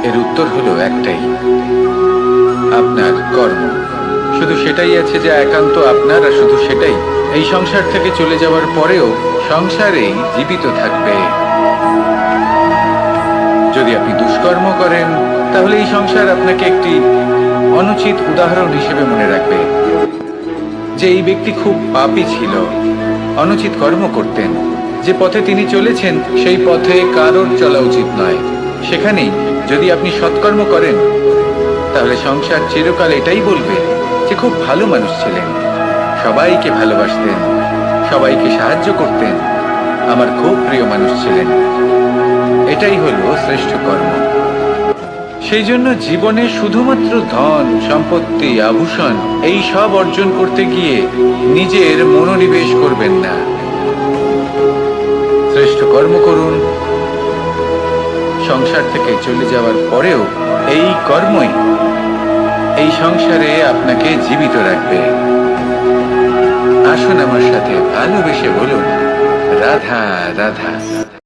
এর উত্তর হলো একটাই, আপনার কর্ম। শুধু সেটাই আছে যা একান্ত আপনার, আর শুধু সেটাই এই সংসার থেকে চলে যাওয়ার পরেও সংসারেই জীবিত থাকবে। যদি আপনি দুষ্কর্ম করেন, তাহলে এই সংসার আপনাকে একটি অনুচিত উদাহরণ হিসেবে মনে রাখবে যে এই ব্যক্তি খুব পাপী ছিল, অনুচিত কর্ম করতেন। যে পথে তিনি চলেছেন, সেই পথে কারোর চলা উচিত নয়। সেখানেই যদি আপনি সৎকর্ম করেন, তাহলে সংসার চিরকাল এটাই বলবে যে খুব ভালো মানুষ ছিলেন, সবাইকে ভালোবাসতেন, সবাইকে সাহায্য করতেন, আমার খুব প্রিয় মানুষ ছিলেন। এটাই হলো শ্রেষ্ঠ কর্ম। সেই জন্য জীবনে শুধুমাত্র ধন সম্পত্তি, আভূষণ এই সব অর্জন করতে গিয়ে নিজের মনোনিবেশ করবেন না। শ্রেষ্ঠ কর্ম করুন। সংসার থেকে চলে যাওয়ার পরেও এই কর্মই এই সংসারে আপনাকে জীবিত রাখবে। আসুন আমার সাথে ভালোবেসে বলুন, রাধা রাধা।